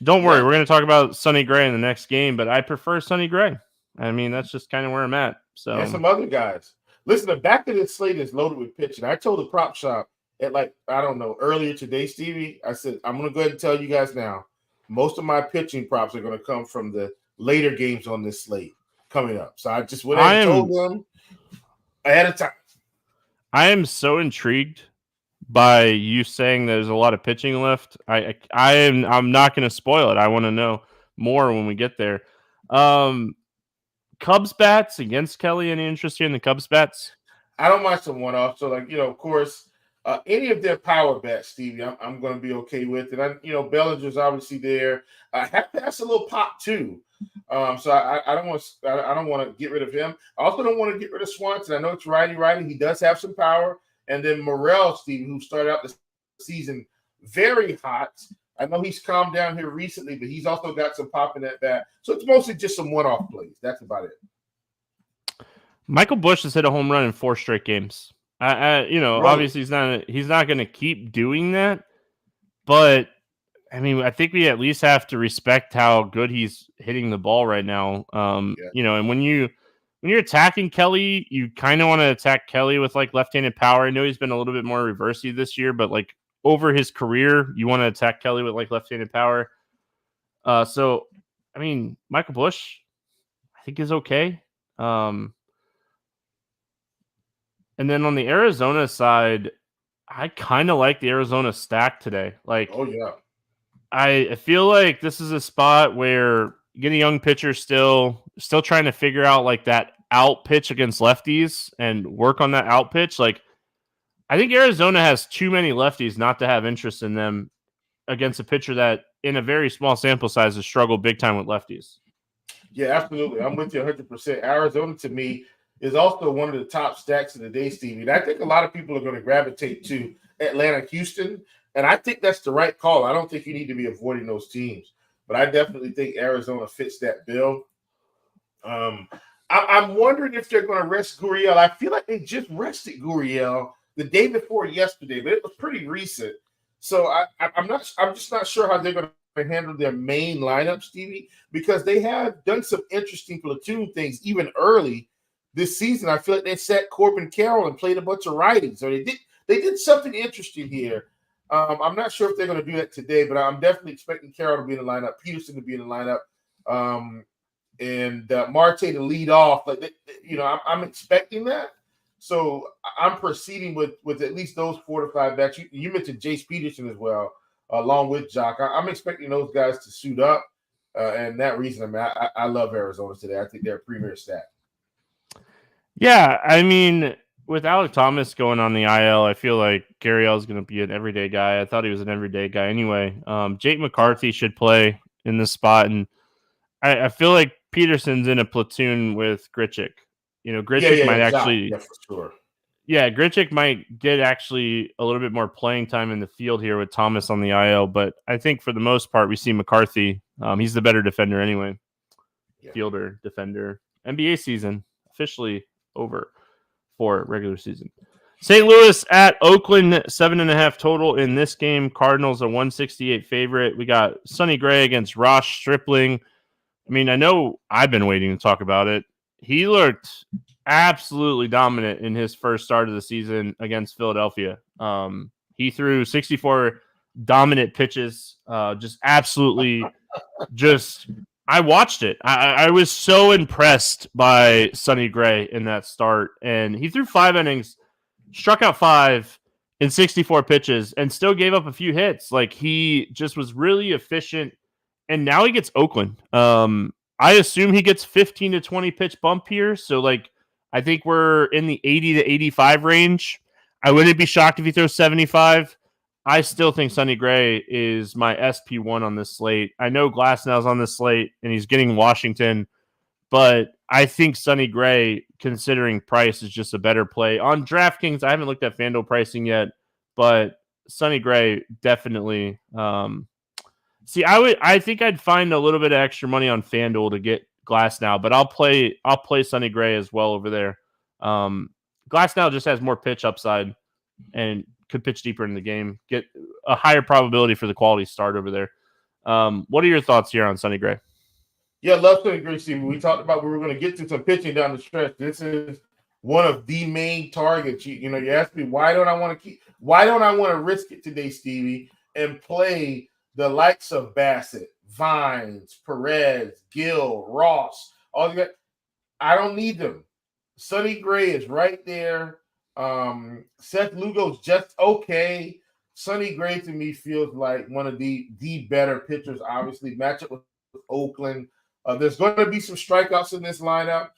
don't worry, we're going to talk about Sonny Gray in the next game, but I prefer Sonny Gray. I mean, that's just kind of where I'm at. So and some other guys. Listen, the back of this slate is loaded with pitching. I told the prop shop at earlier today, Stevie, I said, I'm going to go ahead and tell you guys now, most of my pitching props are going to come from the later games on this slate coming up. So I just went ahead and told them ahead of time. I am so intrigued by you saying there's a lot of pitching left. I'm not going to spoil it. I want to know more when we get there. Cubs bats against Kelly. Any interest here in the Cubs bats? I don't mind some one-off. So, of course, any of their power bats, Stevie, I'm going to be okay with it. Bellinger's obviously there. That's a little pop too. So I don't want to get rid of him. I also don't want to get rid of Swanson. I know it's righty. He does have some power. And then Morel, Stevie, who started out the season very hot. I know he's calmed down here recently, but he's also got some pop in that bat. So it's mostly just some one-off plays. That's about it. Michael Busch has hit a home run in 4 straight games. Obviously he's not going to keep doing that, but I mean, I think we at least have to respect how good he's hitting the ball right now. And when you're attacking Kelly, you kind of want to attack Kelly with like left-handed power. I know he's been a little bit more reversey this year, but like over his career, you want to attack Kelly with like left-handed power. So I mean, Michael Busch, I think is okay. And then on the Arizona side, I kind of like the Arizona stack today. Like, oh yeah, I feel like this is a spot where getting a young pitcher still trying to figure out like that out pitch against lefties and work on that out pitch. Like, I think Arizona has too many lefties not to have interest in them against a pitcher that in a very small sample size has struggled big time with lefties. Yeah, absolutely. I'm with you 100%. Arizona to me is also one of the top stacks of the day, Stevie. And I think a lot of people are going to gravitate to Atlanta, Houston. And I think that's the right call. I don't think you need to be avoiding those teams. But I definitely think Arizona fits that bill. I'm wondering if they're going to rest Gurriel. I feel like they just rested Gurriel the day before yesterday, but it was pretty recent. So I'm just not sure how they're going to handle their main lineup, Stevie, because they have done some interesting platoon things even early this season. I feel like they set Corbin Carroll and played a bunch of righties. So they did something interesting here. I'm not sure if they're going to do that today, but I'm definitely expecting Carroll to be in the lineup, Peterson to be in the lineup, and Marte to lead off. I'm expecting that. So I'm proceeding with at least those 4 to 5 backs. You mentioned Jace Peterson as well, along with Jock. I'm expecting those guys to suit up, and that reason, I love Arizona today. I think they're a premier stack. Yeah, I mean, with Alec Thomas going on the IL, I feel like Gurriel is going to be an everyday guy. I thought he was an everyday guy anyway. Jake McCarthy should play in this spot, and I feel like Peterson's in a platoon with Grichuk. Grichuk might actually, for sure. Yeah, Grichuk might get actually a little bit more playing time in the field here with Thomas on the IL, but I think for the most part we see McCarthy. He's the better defender anyway. Yeah. Fielder, defender. NBA season officially over for regular season. St. Louis at Oakland, 7.5 total in this game. Cardinals a 168 favorite. We got Sonny Gray against Ross Stripling. I mean, I know I've been waiting to talk about it. He looked absolutely dominant in his first start of the season against Philadelphia. He threw 64 dominant pitches, just absolutely I watched it. I was so impressed by Sonny Gray in that start, and he threw 5 innings, struck out 5 in 64 pitches, and still gave up a few hits. Like, he just was really efficient, and now he gets Oakland. I assume he gets 15 to 20 pitch bump here, so like I think we're in the 80 to 85 range. I wouldn't be shocked if he throws 75. I still think Sonny Gray is my SP1 on this slate. I know Glasnow's on this slate, and he's getting Washington, but I think Sonny Gray, considering price, is just a better play. On DraftKings, I haven't looked at FanDuel pricing yet, but Sonny Gray definitely. I think I'd find a little bit of extra money on FanDuel to get Glasnow, but I'll play Sonny Gray as well over there. Glasnow just has more pitch upside and could pitch deeper in the game, get a higher probability for the quality start over there. What are your thoughts here on Sonny Gray? Yeah, love Sonny Gray, Steve. We talked about we were going to get to some pitching down the stretch. This is one of the main targets. You asked me why don't I want to risk it today, Stevie, and play the likes of Bassett, Vines, Perez, Gill, Ross, all that. I don't need them. Sonny Gray is right there. Seth Lugo's just okay. Sonny Gray to me feels like one of the better pitchers, obviously. Matchup with Oakland. There's going to be some strikeouts in this lineup.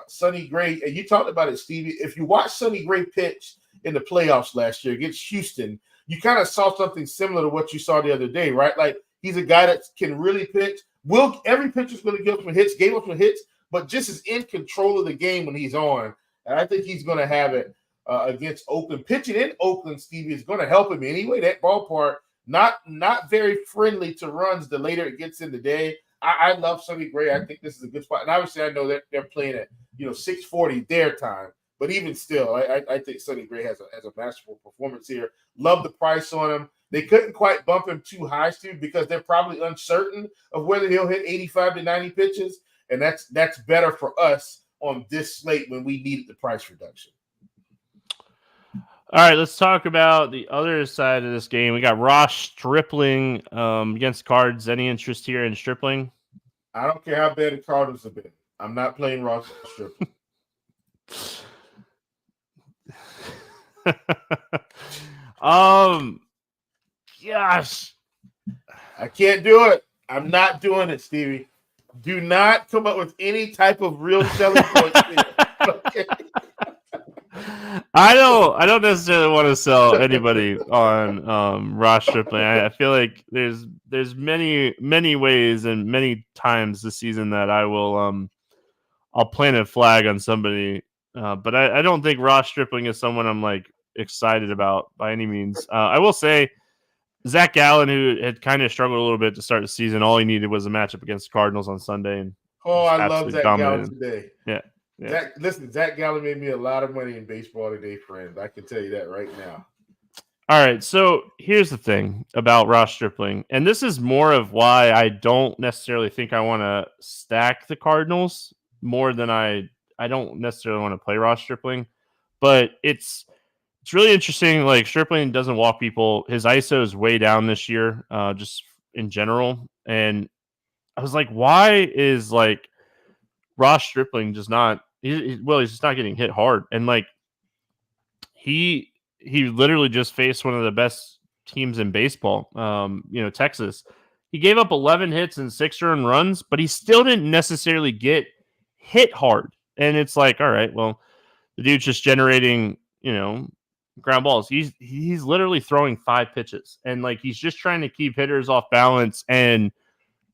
Sonny Gray, and you talked about it, Stevie. If you watch Sonny Gray pitch in the playoffs last year against Houston, you kind of saw something similar to what you saw the other day, right? Like, he's a guy that can really pitch. Every pitcher's going to give up some hits, gave up some hits, but just is in control of the game when he's on. And I think he's going to have it against Oakland. Pitching in Oakland, Stevie, is going to help him anyway. That ballpark, not very friendly to runs the later it gets in the day. I love Sonny Gray. I think this is a good spot. And obviously, I know that they're playing at 6:40 their time. But even still, I think Sonny Gray has a masterful performance here. Love the price on him. They couldn't quite bump him too high, Steve, because they're probably uncertain of whether he'll hit 85 to 90 pitches. And that's better for us on this slate when we needed the price reduction. All right, let's talk about the other side of this game. We got Ross Stripling against Cards. Any interest here in Stripling? I don't care how bad the Cardinals have been. I'm not playing Ross Stripling. Gosh, I can't do it. I'm not doing it, Stevie. Do not come up with any type of real selling points here. Okay. I don't necessarily want to sell anybody on Ross Stripling. I feel like there's many ways and many times this season that I will I'll plant a flag on somebody, but I don't think Ross Stripling is someone I'm like excited about by any means. I will say Zach Gallen, who had kind of struggled a little bit to start the season, all he needed was a matchup against the Cardinals on Sunday, and I love Zach Gallen today. Yeah. Zach Gallen made me a lot of money in baseball today, friends. I can tell you that right now. All right, so here's the thing about Ross Stripling, and this is more of why I don't necessarily think I want to stack the Cardinals more than I don't necessarily want to play Ross Stripling, but it's really interesting. Like, Stripling doesn't walk people. His ISO is way down this year, just in general, and I was like, why is like Ross Stripling just not? He's just not getting hit hard, and like he literally just faced one of the best teams in baseball, Texas. He gave up 11 hits and 6 earned runs, but he still didn't necessarily get hit hard. And it's like, all right, well, the dude's just generating, ground balls. He's literally throwing 5 pitches, and like he's just trying to keep hitters off balance. And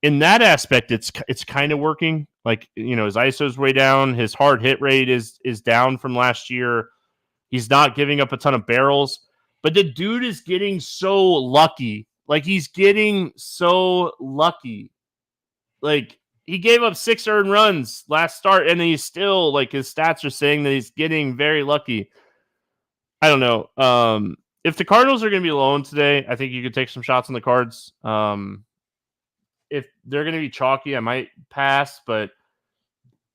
in that aspect, it's kind of working. Like, his ISO's way down. His hard hit rate is down from last year. He's not giving up a ton of barrels, but the dude is getting so lucky. Like, he's getting so lucky. Like, he gave up 6 earned runs last start, and he's still, like, his stats are saying that he's getting very lucky. I don't know. If the Cardinals are going to be alone today, I think you could take some shots on the Cards. If they're going to be chalky, I might pass, but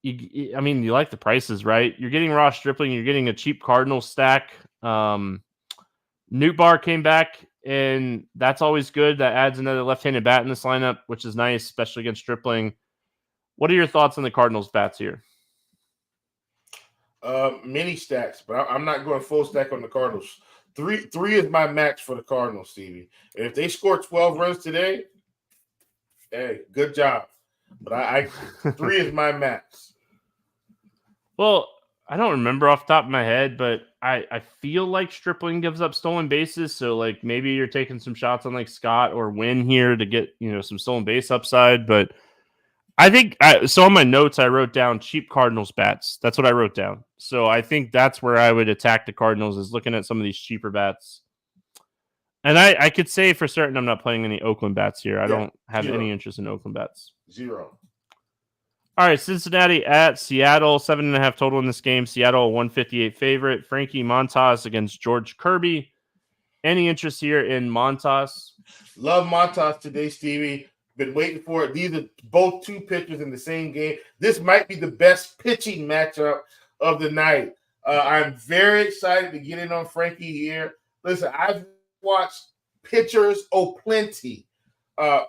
you like the prices, right? You're getting Ross Stripling, you're getting a cheap Cardinals stack. Newt Bar came back, and that's always good. That adds another left-handed bat in this lineup, which is nice, especially against Stripling. What are your thoughts on the Cardinals bats here? Mini stacks, but I'm not going full stack on the Cardinals. Three is my max for the Cardinals, Stevie. And if they score 12 runs today, hey, good job. But I 3 is my max. Well, I don't remember off the top of my head, but I feel like Stripling gives up stolen bases. So like maybe you're taking some shots on like Scott or Wynn here to get, some stolen base upside. But I think so on my notes, I wrote down cheap Cardinals bats. That's what I wrote down. So I think that's where I would attack the Cardinals, is looking at some of these cheaper bats. And I could say for certain I'm not playing any Oakland bats here. I don't have any interest in Oakland bats. 0. All right, Cincinnati at Seattle, 7.5 total in this game. Seattle, a 158 favorite. Frankie Montas against George Kirby. Any interest here in Montas? Love Montas today, Stevie. Been waiting for it. These are both two pitchers in the same game. This might be the best pitching matchup of the night. I'm very excited to get in on Frankie here. Listen, I've watched pitchers plenty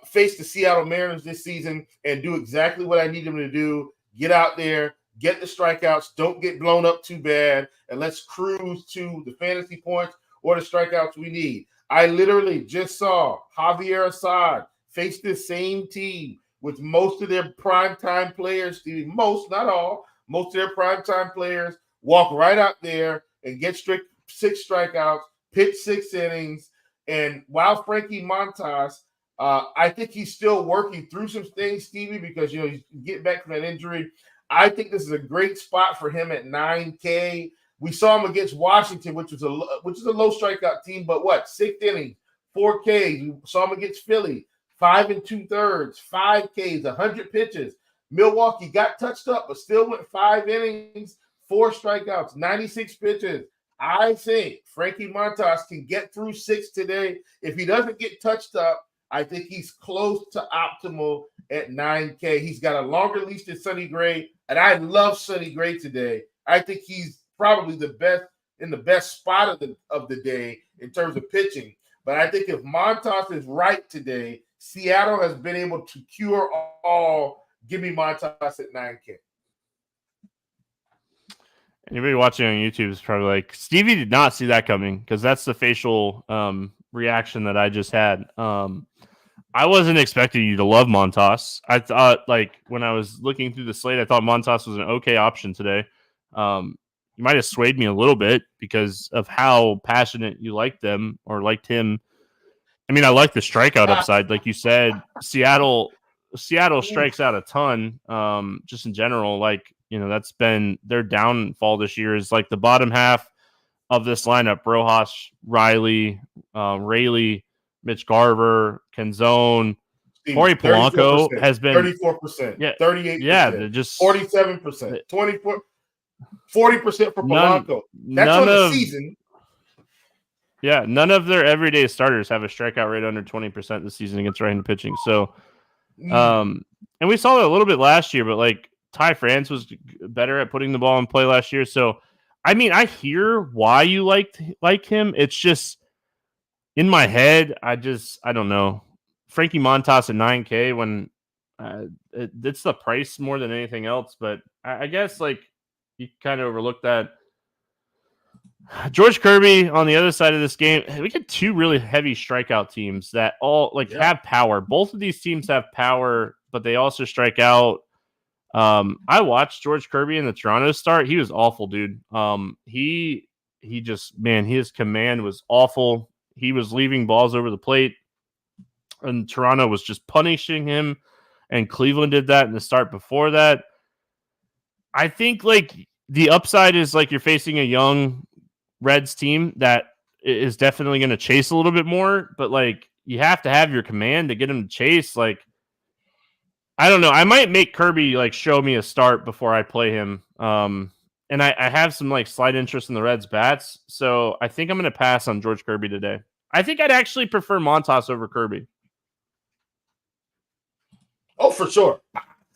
face the Seattle Mariners this season and do exactly what I need them to do. Get out there, get the strikeouts, don't get blown up too bad, and let's cruise to the fantasy points or the strikeouts we need. I literally just saw Javier Assad face this same team with most of their primetime players, most, not all, most of their primetime players walk right out there and get 6 strikeouts, pitch 6 innings. And while Frankie Montas, I think he's still working through some things, Stevie, because, he's getting back from that injury. I think this is a great spot for him at 9K. We saw him against Washington, which is a low strikeout team, but 6 innings, 4 Ks. We saw him against Philly, 5 2/3, 5 Ks, 100 pitches. Milwaukee got touched up, but still went 5 innings, 4 strikeouts, 96 pitches. I think Frankie Montas can get through 6 today. If he doesn't get touched up, I think he's close to optimal at 9K. He's got a longer leash than Sonny Gray, and I love Sonny Gray today. I think he's probably the best spot of the day in terms of pitching. But I think if Montas is right today, Seattle has been able to cure all. Give me Montas at 9K. Anybody watching on YouTube is probably like, Stevie did not see that coming, because that's the facial reaction that I just had. I wasn't expecting you to love Montas. I thought, like, when I was looking through the slate, I thought Montas was an okay option today. You might have swayed me a little bit because of how passionate you liked them or liked him. I mean, I like the strikeout upside. Like you said, Seattle strikes out a ton, just in general. Like, that's been their downfall this year, is like the bottom half of this lineup: Rojas, Riley, Rayleigh, Mitch Garver, Canzone, Corey Polanco has been 34%, 38%, just 47%, 24%, 40% for Polanco. That's on the season. Yeah, none of their everyday starters have a strikeout rate under 20% this season against right-handed pitching. So, and we saw that a little bit last year, but like Ty France was better at putting the ball in play last year. So, I mean, I hear why you like him. It's just in my head, I don't know. Frankie Montas at 9K when it's the price more than anything else. But I guess like you kind of overlook that. George Kirby on the other side of this game, we get 2 really heavy strikeout teams that all have power. Both of these teams have power, but they also strike out. I watched George Kirby in the Toronto start. He was awful, dude. He just, man, his command was awful. He was leaving balls over the plate, and Toronto was just punishing him, and Cleveland did that in the start before that. I think like the upside is like you're facing a young Reds team that is definitely going to chase a little bit more, but like you have to have your command to get him to chase. Like, I don't know. I might make Kirby like show me a start before I play him. and I have some like slight interest in the Reds bats, so I think I'm going to pass on George Kirby today. I think I'd actually prefer Montas over Kirby. Oh, for sure.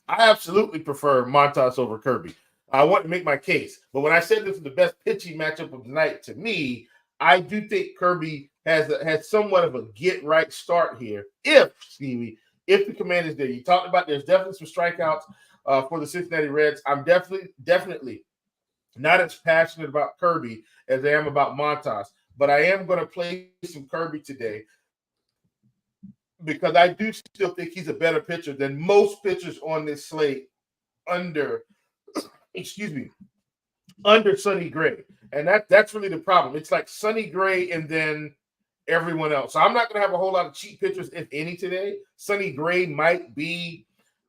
I absolutely prefer Montas over Kirby. I want to make my case. But when I said this is the best pitching matchup of the night, to me, I do think Kirby has somewhat of a get-right start here. If the command is there. You talked about there's definitely some strikeouts for the Cincinnati Reds. I'm definitely not as passionate about Kirby as I am about Montas. But I am going to play some Kirby today because I do still think he's a better pitcher than most pitchers on this slate under Sonny Gray. And that's really the problem. It's like Sonny Gray and then everyone else. So I'm not going to have a whole lot of cheap pitchers, if any, today. Sonny Gray might be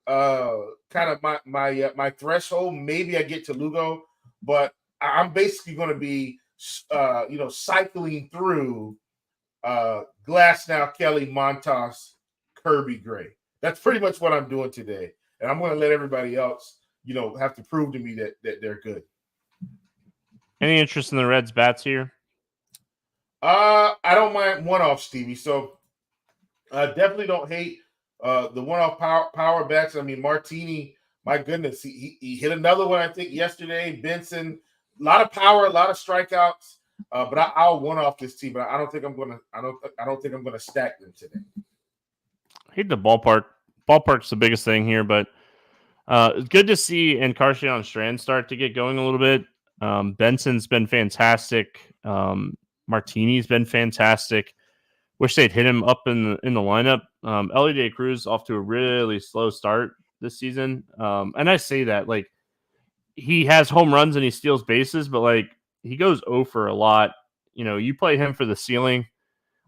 kind of my threshold. Maybe I get to Lugo, but I'm basically going to be cycling through Glasnow, Kelly, Montas, Kirby, Gray. That's pretty much what I'm doing today. And I'm going to let everybody else, have to prove to me that they're good. Any interest in the Reds bats here? I don't mind one-off, Stevie. So definitely don't hate the one-off power bats. I mean, Martini, my goodness, he hit another one, I think, yesterday. Benson, a lot of power, a lot of strikeouts. But I'll one-off this team. But I don't think I'm gonna stack them today. I hate the ballpark. Ballpark's the biggest thing here, but it's good to see Encarnacion Strand start to get going a little bit. Benson's been fantastic. Martini's been fantastic. Wish they'd hit him up in the lineup. Ellie De Cruz off to a really slow start this season. And I say that like he has home runs and he steals bases, but like he goes 0 for a lot. You play him for the ceiling.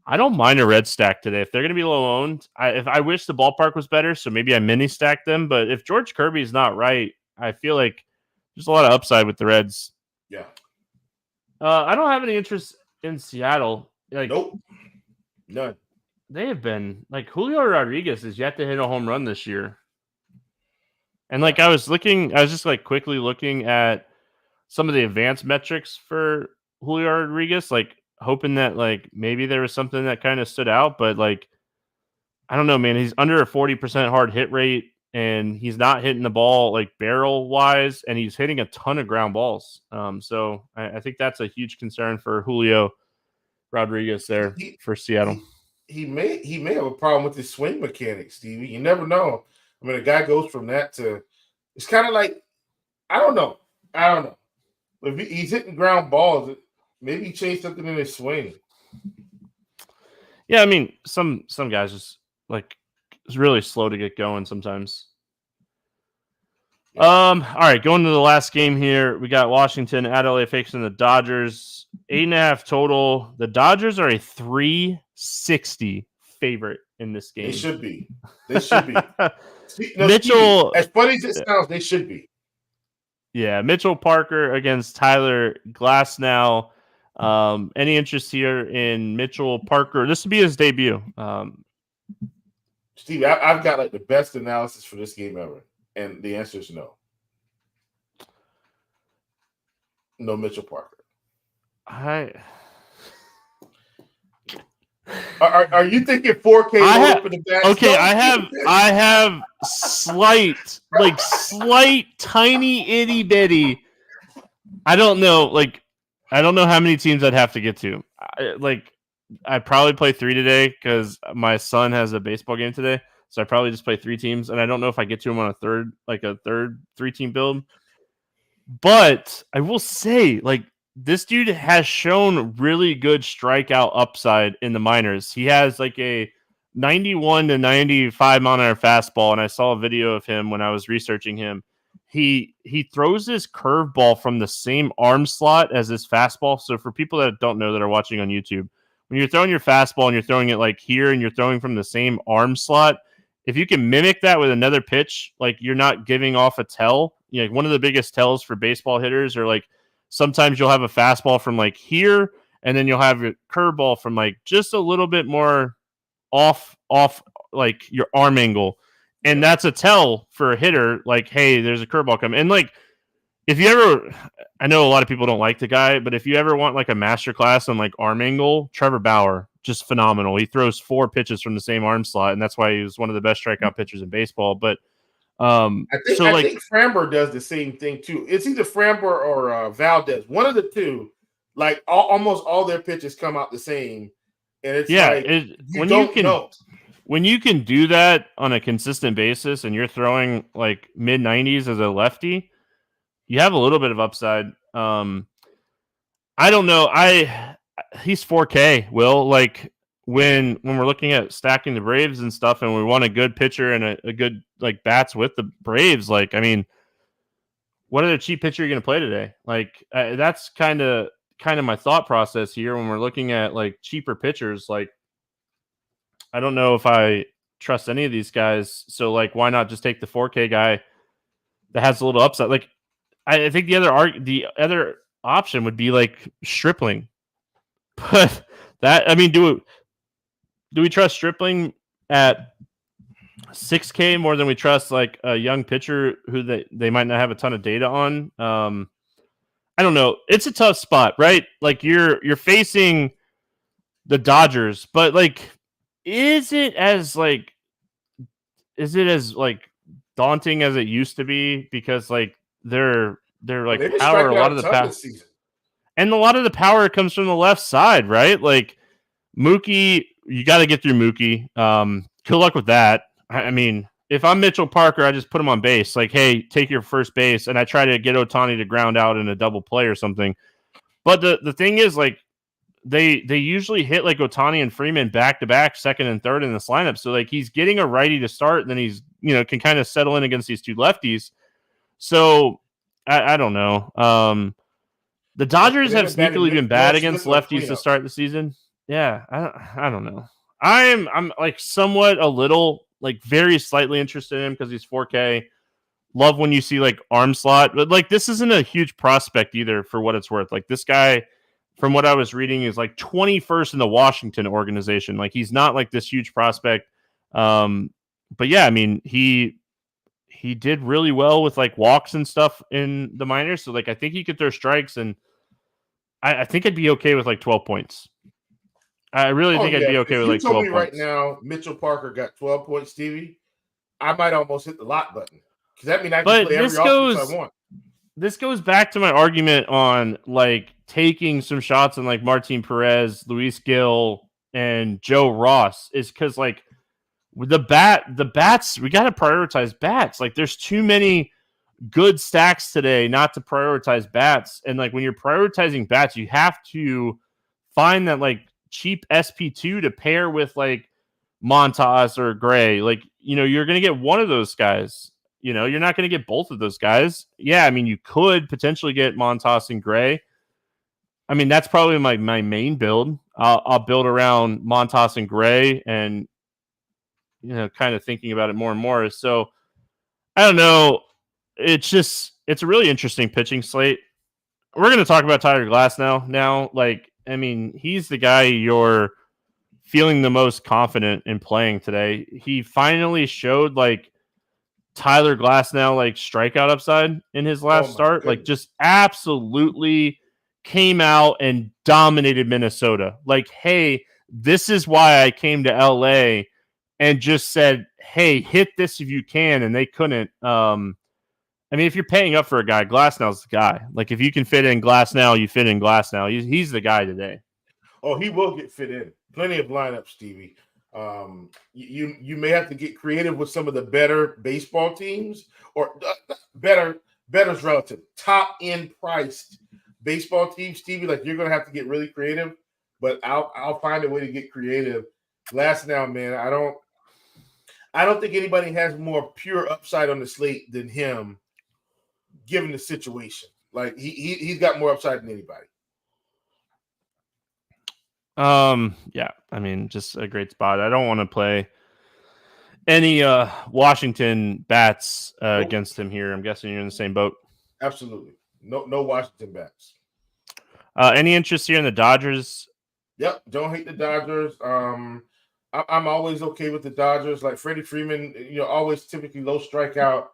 I don't mind a red stack today. If they're going to be low owned, I wish the ballpark was better, so maybe I mini stack them. But if George Kirby's not right, I feel like there's a lot of upside with the Reds. Yeah. I don't have any interest in Seattle. Nope. None. They have been like Julio Rodriguez is yet to hit a home run this year. And like I was just like quickly looking at some of the advanced metrics for Julio Rodriguez, like hoping that like maybe there was something that kind of stood out, but like I don't know, man. He's under a 40% hard hit rate, and he's not hitting the ball like barrel wise, and he's hitting a ton of ground balls. So I think that's a huge concern for Julio Rodriguez there for Seattle. He may have a problem with his swing mechanics, Stevie. You never know. I mean, a guy goes from that to it's kind of like I don't know. If he's hitting ground balls, maybe he changed something in his swing. Yeah, I mean, some guys just like it's really slow to get going sometimes. All right, going to the last game here. We got Washington at LA facing the Dodgers. 8.5 total. The Dodgers are a 360 favorite in this game. They should be. Mitchell, as funny as it sounds, they should be. Yeah, Mitchell Parker against Tyler Glasnow. Any interest here in Mitchell Parker? This will be his debut. Steve, I've got like the best analysis for this game ever, and the answer is no. No Mitchell Parker. Are you thinking 4K open the back? Okay, I have slight, tiny itty bitty. I don't know how many teams I'd have to get to. I probably play 3 today because my son has a baseball game today, so I probably just play 3 teams, and I don't know if I get to him on a third 3-team build. But I will say, this dude has shown really good strikeout upside in the minors. He has like a 91 to 95 mile-an-hour fastball, and I saw a video of him when I was researching him. He throws his curveball from the same arm slot as his fastball. So for people that don't know that are watching on YouTube, when you're throwing your fastball and you're throwing it like here and you're throwing from the same arm slot, if you can mimic that with another pitch, like you're not giving off a tell. One of the biggest tells for baseball hitters are like sometimes you'll have a fastball from like here, and then you'll have your curveball from like just a little bit more off like your arm angle. And that's a tell for a hitter, like, hey, there's a curveball coming. And like if you ever, I know a lot of people don't like the guy, but if you ever want like a masterclass on like arm angle, Trevor Bauer, just phenomenal. He throws 4 pitches from the same arm slot, and that's why he was one of the best strikeout pitchers in baseball. But I think Framber does the same thing too. It's either Framber or Valdez, one of the two. Like almost all their pitches come out the same, and it's when you can do that on a consistent basis, and you're throwing like mid 90s as a lefty, you have a little bit of upside. I don't know. He's 4K. Will, like when we're looking at stacking the Braves and stuff, and we want a good pitcher and a good like bats with the Braves. Like, I mean, what other cheap pitcher are you going to play today? Like, that's kind of my thought process here when we're looking at like cheaper pitchers. Like, I don't know if I trust any of these guys. So like, why not just take the 4K guy that has a little upside? Like, I think the other option would be like Stripling, but that, I mean, do we trust Stripling at 6K more than we trust like a young pitcher who they might not have a ton of data on? I don't know. It's a tough spot, right? Like you're facing the Dodgers, but like, is it as daunting as it used to be? Because like they're like power a lot of the power, and a lot of the power comes from the left side, right? Like Mookie, you got to get through Mookie. Good luck with that. I mean, if I'm Mitchell Parker, I just put him on base. Like, hey, take your first base, and I try to get Ohtani to ground out in a double play or something. But the thing is, like, they usually hit like Ohtani and Freeman back to back, second and third in this lineup. So like he's getting a righty to start, and then he's can kind of settle in against these two lefties. So I don't know. The Dodgers have sneakily been bad against lefties to start the season. Yeah, I don't know. I'm like somewhat a little like very slightly interested in him because he's 4K. Love when you see like arm slot, but like this isn't a huge prospect either for what it's worth. Like this guy, from what I was reading, is like 21st in the Washington organization. Like he's not like this huge prospect. But yeah, I mean he did really well with like walks and stuff in the minors. So like I think he could throw strikes, and I think I'd be okay with like 12 points. I really think I'd be okay with like 12 points. Right now, Mitchell Parker got 12 points, Stevie. I might almost hit the lock button because that means I can play every offense I want. This goes back to my argument on like taking some shots on like Martin Perez, Luis Gil, and Joe Ross is because like the bats, we got to prioritize bats. Like there's too many good stacks today not to prioritize bats. And like when you're prioritizing bats, you have to find that like cheap SP2 to pair with like Montas or Gray. Like, you're going to get one of those guys. You're not going to get both of those guys. Yeah, I mean, you could potentially get Montas and Gray. I mean, that's probably my main build. I'll build around Montas and Gray, and kind of thinking about it more and more. So I don't know. It's a really interesting pitching slate. We're going to talk about Tyler Glass now. Like, I mean, he's the guy you're feeling the most confident in playing today. He finally showed like Tyler Glass like strikeout upside in his last start. Like just absolutely came out and dominated Minnesota. Like, hey, this is why I came to LA, and just said, hey, hit this if you can. And they couldn't. I mean, if you're paying up for a guy, Glasnow's the guy. Like, if you can fit in Glasnow, you fit in Glasnow. He's the guy today. Oh, he will get fit in. Plenty of lineups, Stevie. You may have to get creative with some of the better baseball teams, or better's relative, top end priced baseball teams, Stevie. Like, you're gonna have to get really creative, but I'll find a way to get creative. Glasnow, man, I don't think anybody has more pure upside on the slate than him, given the situation. Like he's got more upside than anybody. Yeah, I mean, just a great spot. I don't want to play any Washington bats against him here. I'm guessing you're in the same boat. Absolutely. No Washington bats. Any interest here in the Dodgers? Yep, don't hate the Dodgers. I'm always okay with the Dodgers. Like Freddie Freeman, always typically low strikeout.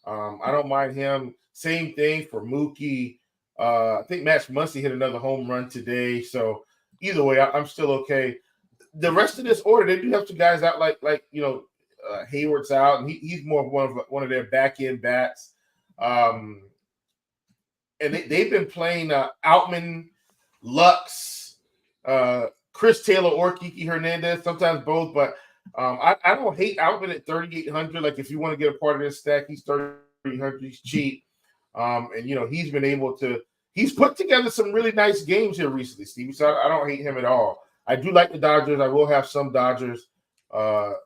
I don't mind him. Same thing for Mookie. I think Max Muncy hit another home run today. So either way, I'm still okay. The rest of this order, they do have some guys out like Hayward's out, and he's more of one of their back end bats. And they've been playing Outman, Lux, Chris Taylor, or Kiki Hernandez, sometimes both. But I don't hate Outman at 3,800. Like if you want to get a part of this stack, he's 3,800. He's cheap, and he's been able to. He's put together some really nice games here recently, Stevie. So I don't hate him at all. I do like the Dodgers. I will have some Dodgers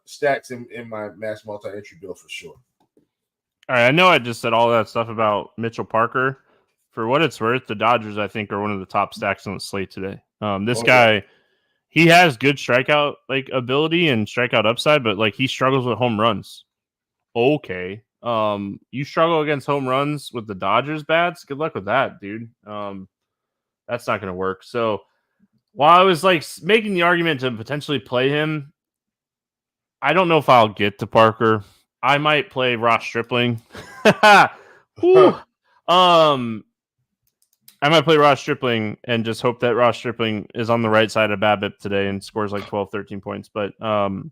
stacks in my mass multi-entry bill for sure. All right, I know I just said all that stuff about Mitchell Parker. For what it's worth, the Dodgers, I think, are one of the top stacks on the slate today. This guy, he has good strikeout ability and strikeout upside, but he struggles with home runs. Okay. You struggle against home runs with the Dodgers bats? Good luck with that, dude. That's not going to work. So while I was making the argument to potentially play him, I don't know if I'll get to Parker. I might play Ross Stripling. I might play Ross Stripling and just hope that Ross Stripling is on the right side of BABIP today and scores 12, 13 points. But I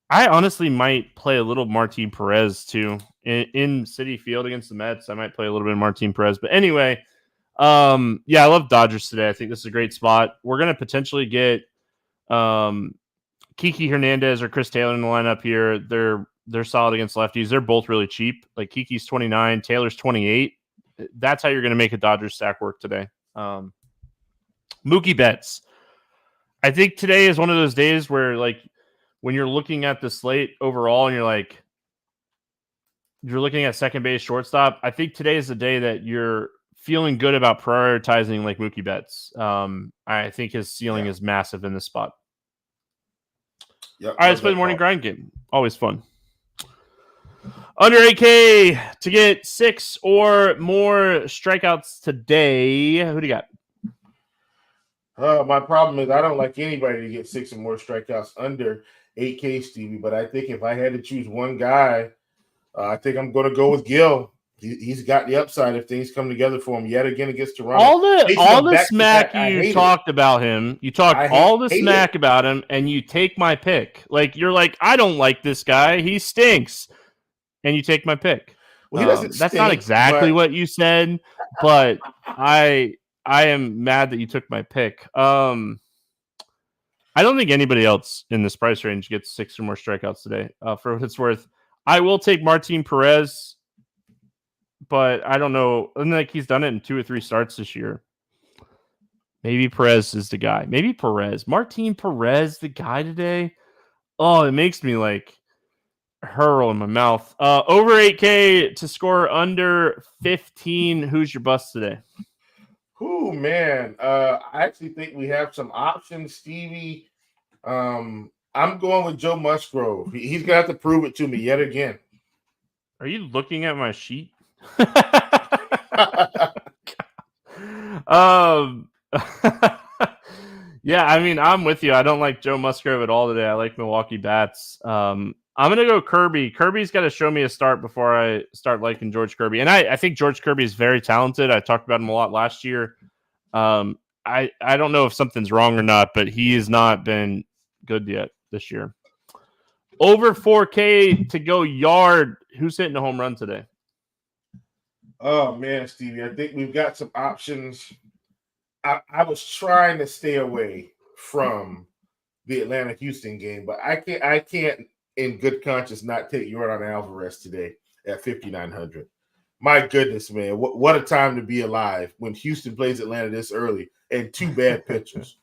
honestly might play a little Martin Perez too in Citi Field against the Mets. I might play a little bit of Martin Perez. But anyway, I love Dodgers today. I think this is a great spot. We're going to potentially get Kiki Hernandez or Chris Taylor in the lineup here. They're solid against lefties. They're both really cheap. Kiki's 29, Taylor's 28. That's how you're going to make a Dodgers stack work today. Mookie Betts. I think today is one of those days where when you're looking at the slate overall and you're looking at second base, shortstop, I think today is the day that you're feeling good about prioritizing Mookie Betts. I think his ceiling is massive in this spot. Yep, all right, let's play the morning grind game. Always fun. Under 8K to get 6 or more strikeouts today. Who do you got? My problem is I don't like anybody to get 6 or more strikeouts under 8K, Stevie. But I think if I had to choose one guy, I think I'm going to go with Gil. He's got the upside if things come together for him yet again against Toronto. All the smack you talked about him, you talked all the smack about him, and you take my pick. You're I don't like this guy. He stinks. And you take my pick. Well, he doesn't that's stink, not exactly what you said, but I am mad that you took my pick. I don't think anybody else in this price range gets 6 or more strikeouts today. For what it's worth, I will take Martin Perez, but I don't know. He's done it in 2 or 3 starts this year. Maybe Perez is the guy. Maybe Perez. Martin Perez, the guy today. Oh, it makes me hurl in my mouth. Over 8K to score under 15. Who's your bust today? Oh man, I actually think we have some options, Stevie. I'm going with Joe Musgrove. He's gonna have to prove it to me yet again. Are you looking at my sheet? Yeah, I'm with you. I don't like Joe Musgrove at all today. I like Milwaukee bats. I'm going to go Kirby. Kirby's got to show me a start before I start liking George Kirby. And I think George Kirby is very talented. I talked about him a lot last year. I don't know if something's wrong or not, but he has not been good yet this year. Over 4K to go yard. Who's hitting a home run today? Oh, man, Stevie. I think we've got some options. I was trying to stay away from the Atlanta-Houston game, but I can't in good conscience not take Yordan Alvarez today at 5,900. My goodness, man. What a time to be alive when Houston plays Atlanta this early and 2 bad pitchers.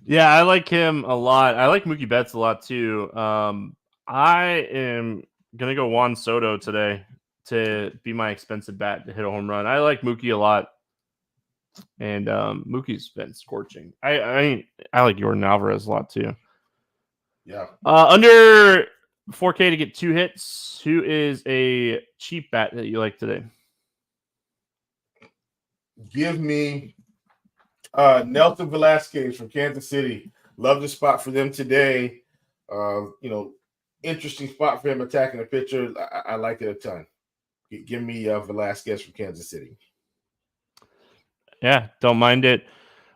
Yeah, I like him a lot. I like Mookie Betts a lot too. I am going to go Juan Soto today to be my expensive bat to hit a home run. I like Mookie a lot. And Mookie's been scorching. I like Yordan Alvarez a lot too. Yeah. Under 4K to get 2 hits. Who is a cheap bat that you like today? Give me Nelson Velasquez from Kansas City. Love the spot for them today. interesting spot for him attacking the pitcher. I like it a ton. Give me Velasquez from Kansas City. Yeah, don't mind it.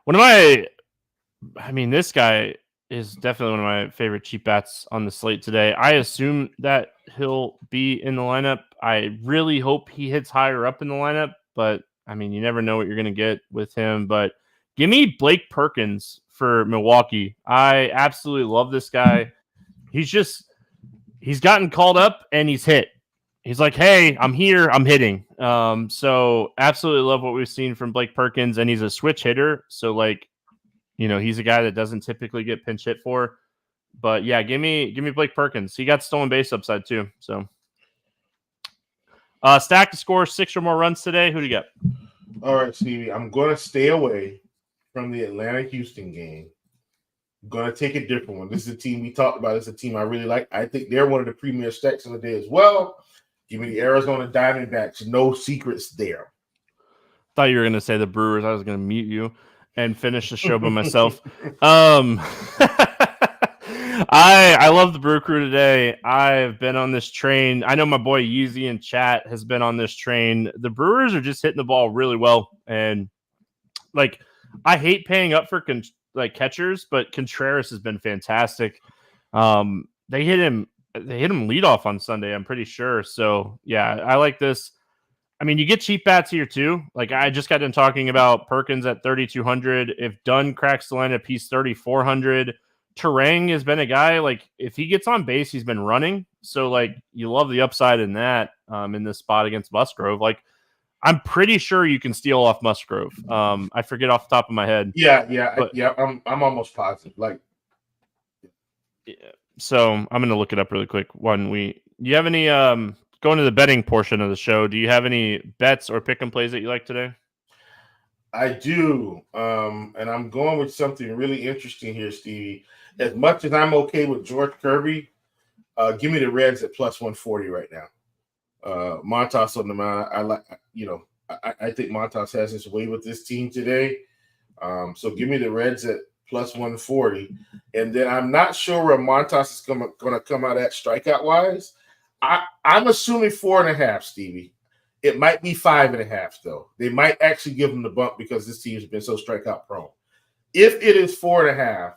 This guy is definitely one of my favorite cheap bats on the slate today. I assume that he'll be in the lineup. I really hope he hits higher up in the lineup, but you never know what you're going to get with him. But give me Blake Perkins for Milwaukee. I absolutely love this guy. He's gotten called up and he's hit. He's like, hey, I'm here, I'm hitting. So absolutely love what we've seen from Blake Perkins, and he's a switch hitter. So he's a guy that doesn't typically get pinch hit for. But yeah, give me Blake Perkins. He got stolen base upside too. So stack to score 6 or more runs today. Who do you got? All right, Stevie. I'm gonna stay away from the Atlanta-Houston game. I'm gonna take a different one. This is a team we talked about. It's a team I really like. I think they're one of the premier stacks of the day as well. Give me the Arizona Diamondbacks. No secrets there. Thought you were going to say the Brewers. I was going to mute you and finish the show by myself. I love the Brew Crew today. I've been on this train. I know my boy Yeezy in chat has been on this train. The Brewers are just hitting the ball really well. And I hate paying up for catchers, but Contreras has been fantastic. They hit him leadoff on Sunday, I'm pretty sure. So, yeah, I like this. You get cheap bats here, too. I just got done talking about Perkins at 3,200. If Dunn cracks the lineup, he's 3,400. Terang has been a guy, if he gets on base, he's been running. So, you love the upside in that in this spot against Musgrove. I'm pretty sure you can steal off Musgrove. I forget off the top of my head. Yeah. I'm almost positive. Yeah. So I'm going to look it up really quick. You have any going to the betting portion of the show? Do you have any bets or pick and plays that you like today? I do, and I'm going with something really interesting here, Stevie. As much as I'm okay with George Kirby, give me the Reds at plus 140 right now. Montas on the mound. I think Montas has his way with this team today. So give me the Reds at plus 140. And then I'm not sure where Montas is going to come out at strikeout-wise. I'm assuming 4.5, Stevie. It might be 5.5, though. They might actually give him the bump because this team's been so strikeout prone. If it is 4.5,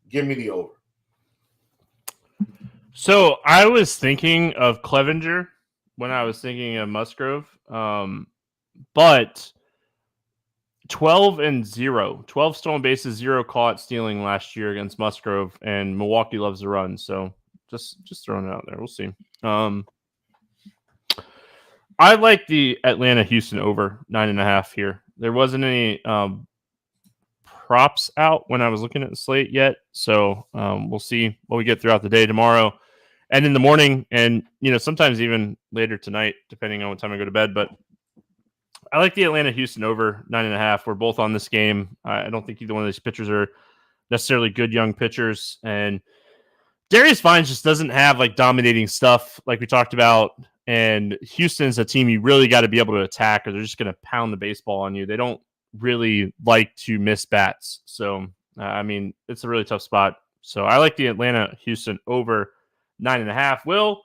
give me the over. So I was thinking of Clevenger when I was thinking of Musgrove. But 12 stolen bases, 0 caught stealing last year against Musgrove, and Milwaukee loves to run. So just throwing it out there. We'll see. I like the Atlanta-Houston over 9.5 here. There wasn't any props out when I was looking at the slate yet. So we'll see what we get throughout the day tomorrow and in the morning, and sometimes even later tonight, depending on what time I go to bed. But I like the Atlanta-Houston over 9.5. We're both on this game. I don't think either one of these pitchers are necessarily good young pitchers. And Darius Vines just doesn't have dominating stuff like we talked about. And Houston's a team you really got to be able to attack, or they're just going to pound the baseball on you. They don't really like to miss bats. So, it's a really tough spot. So I like the Atlanta-Houston over 9.5. Will,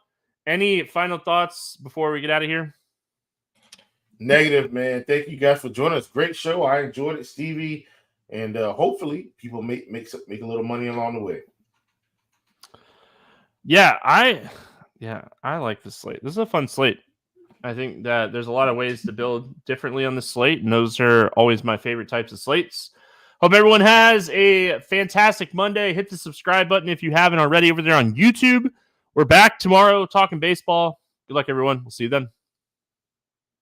any final thoughts before we get out of here? Negative, man. Thank you guys for joining us. Great show. I enjoyed it, Stevie. And hopefully people make a little money along the way. Yeah, I like this slate. This is a fun slate. I think that there's a lot of ways to build differently on the slate, and those are always my favorite types of slates. Hope everyone has a fantastic Monday. Hit the subscribe button if you haven't already over there on YouTube. We're back tomorrow talking baseball. Good luck, everyone. We'll see you then.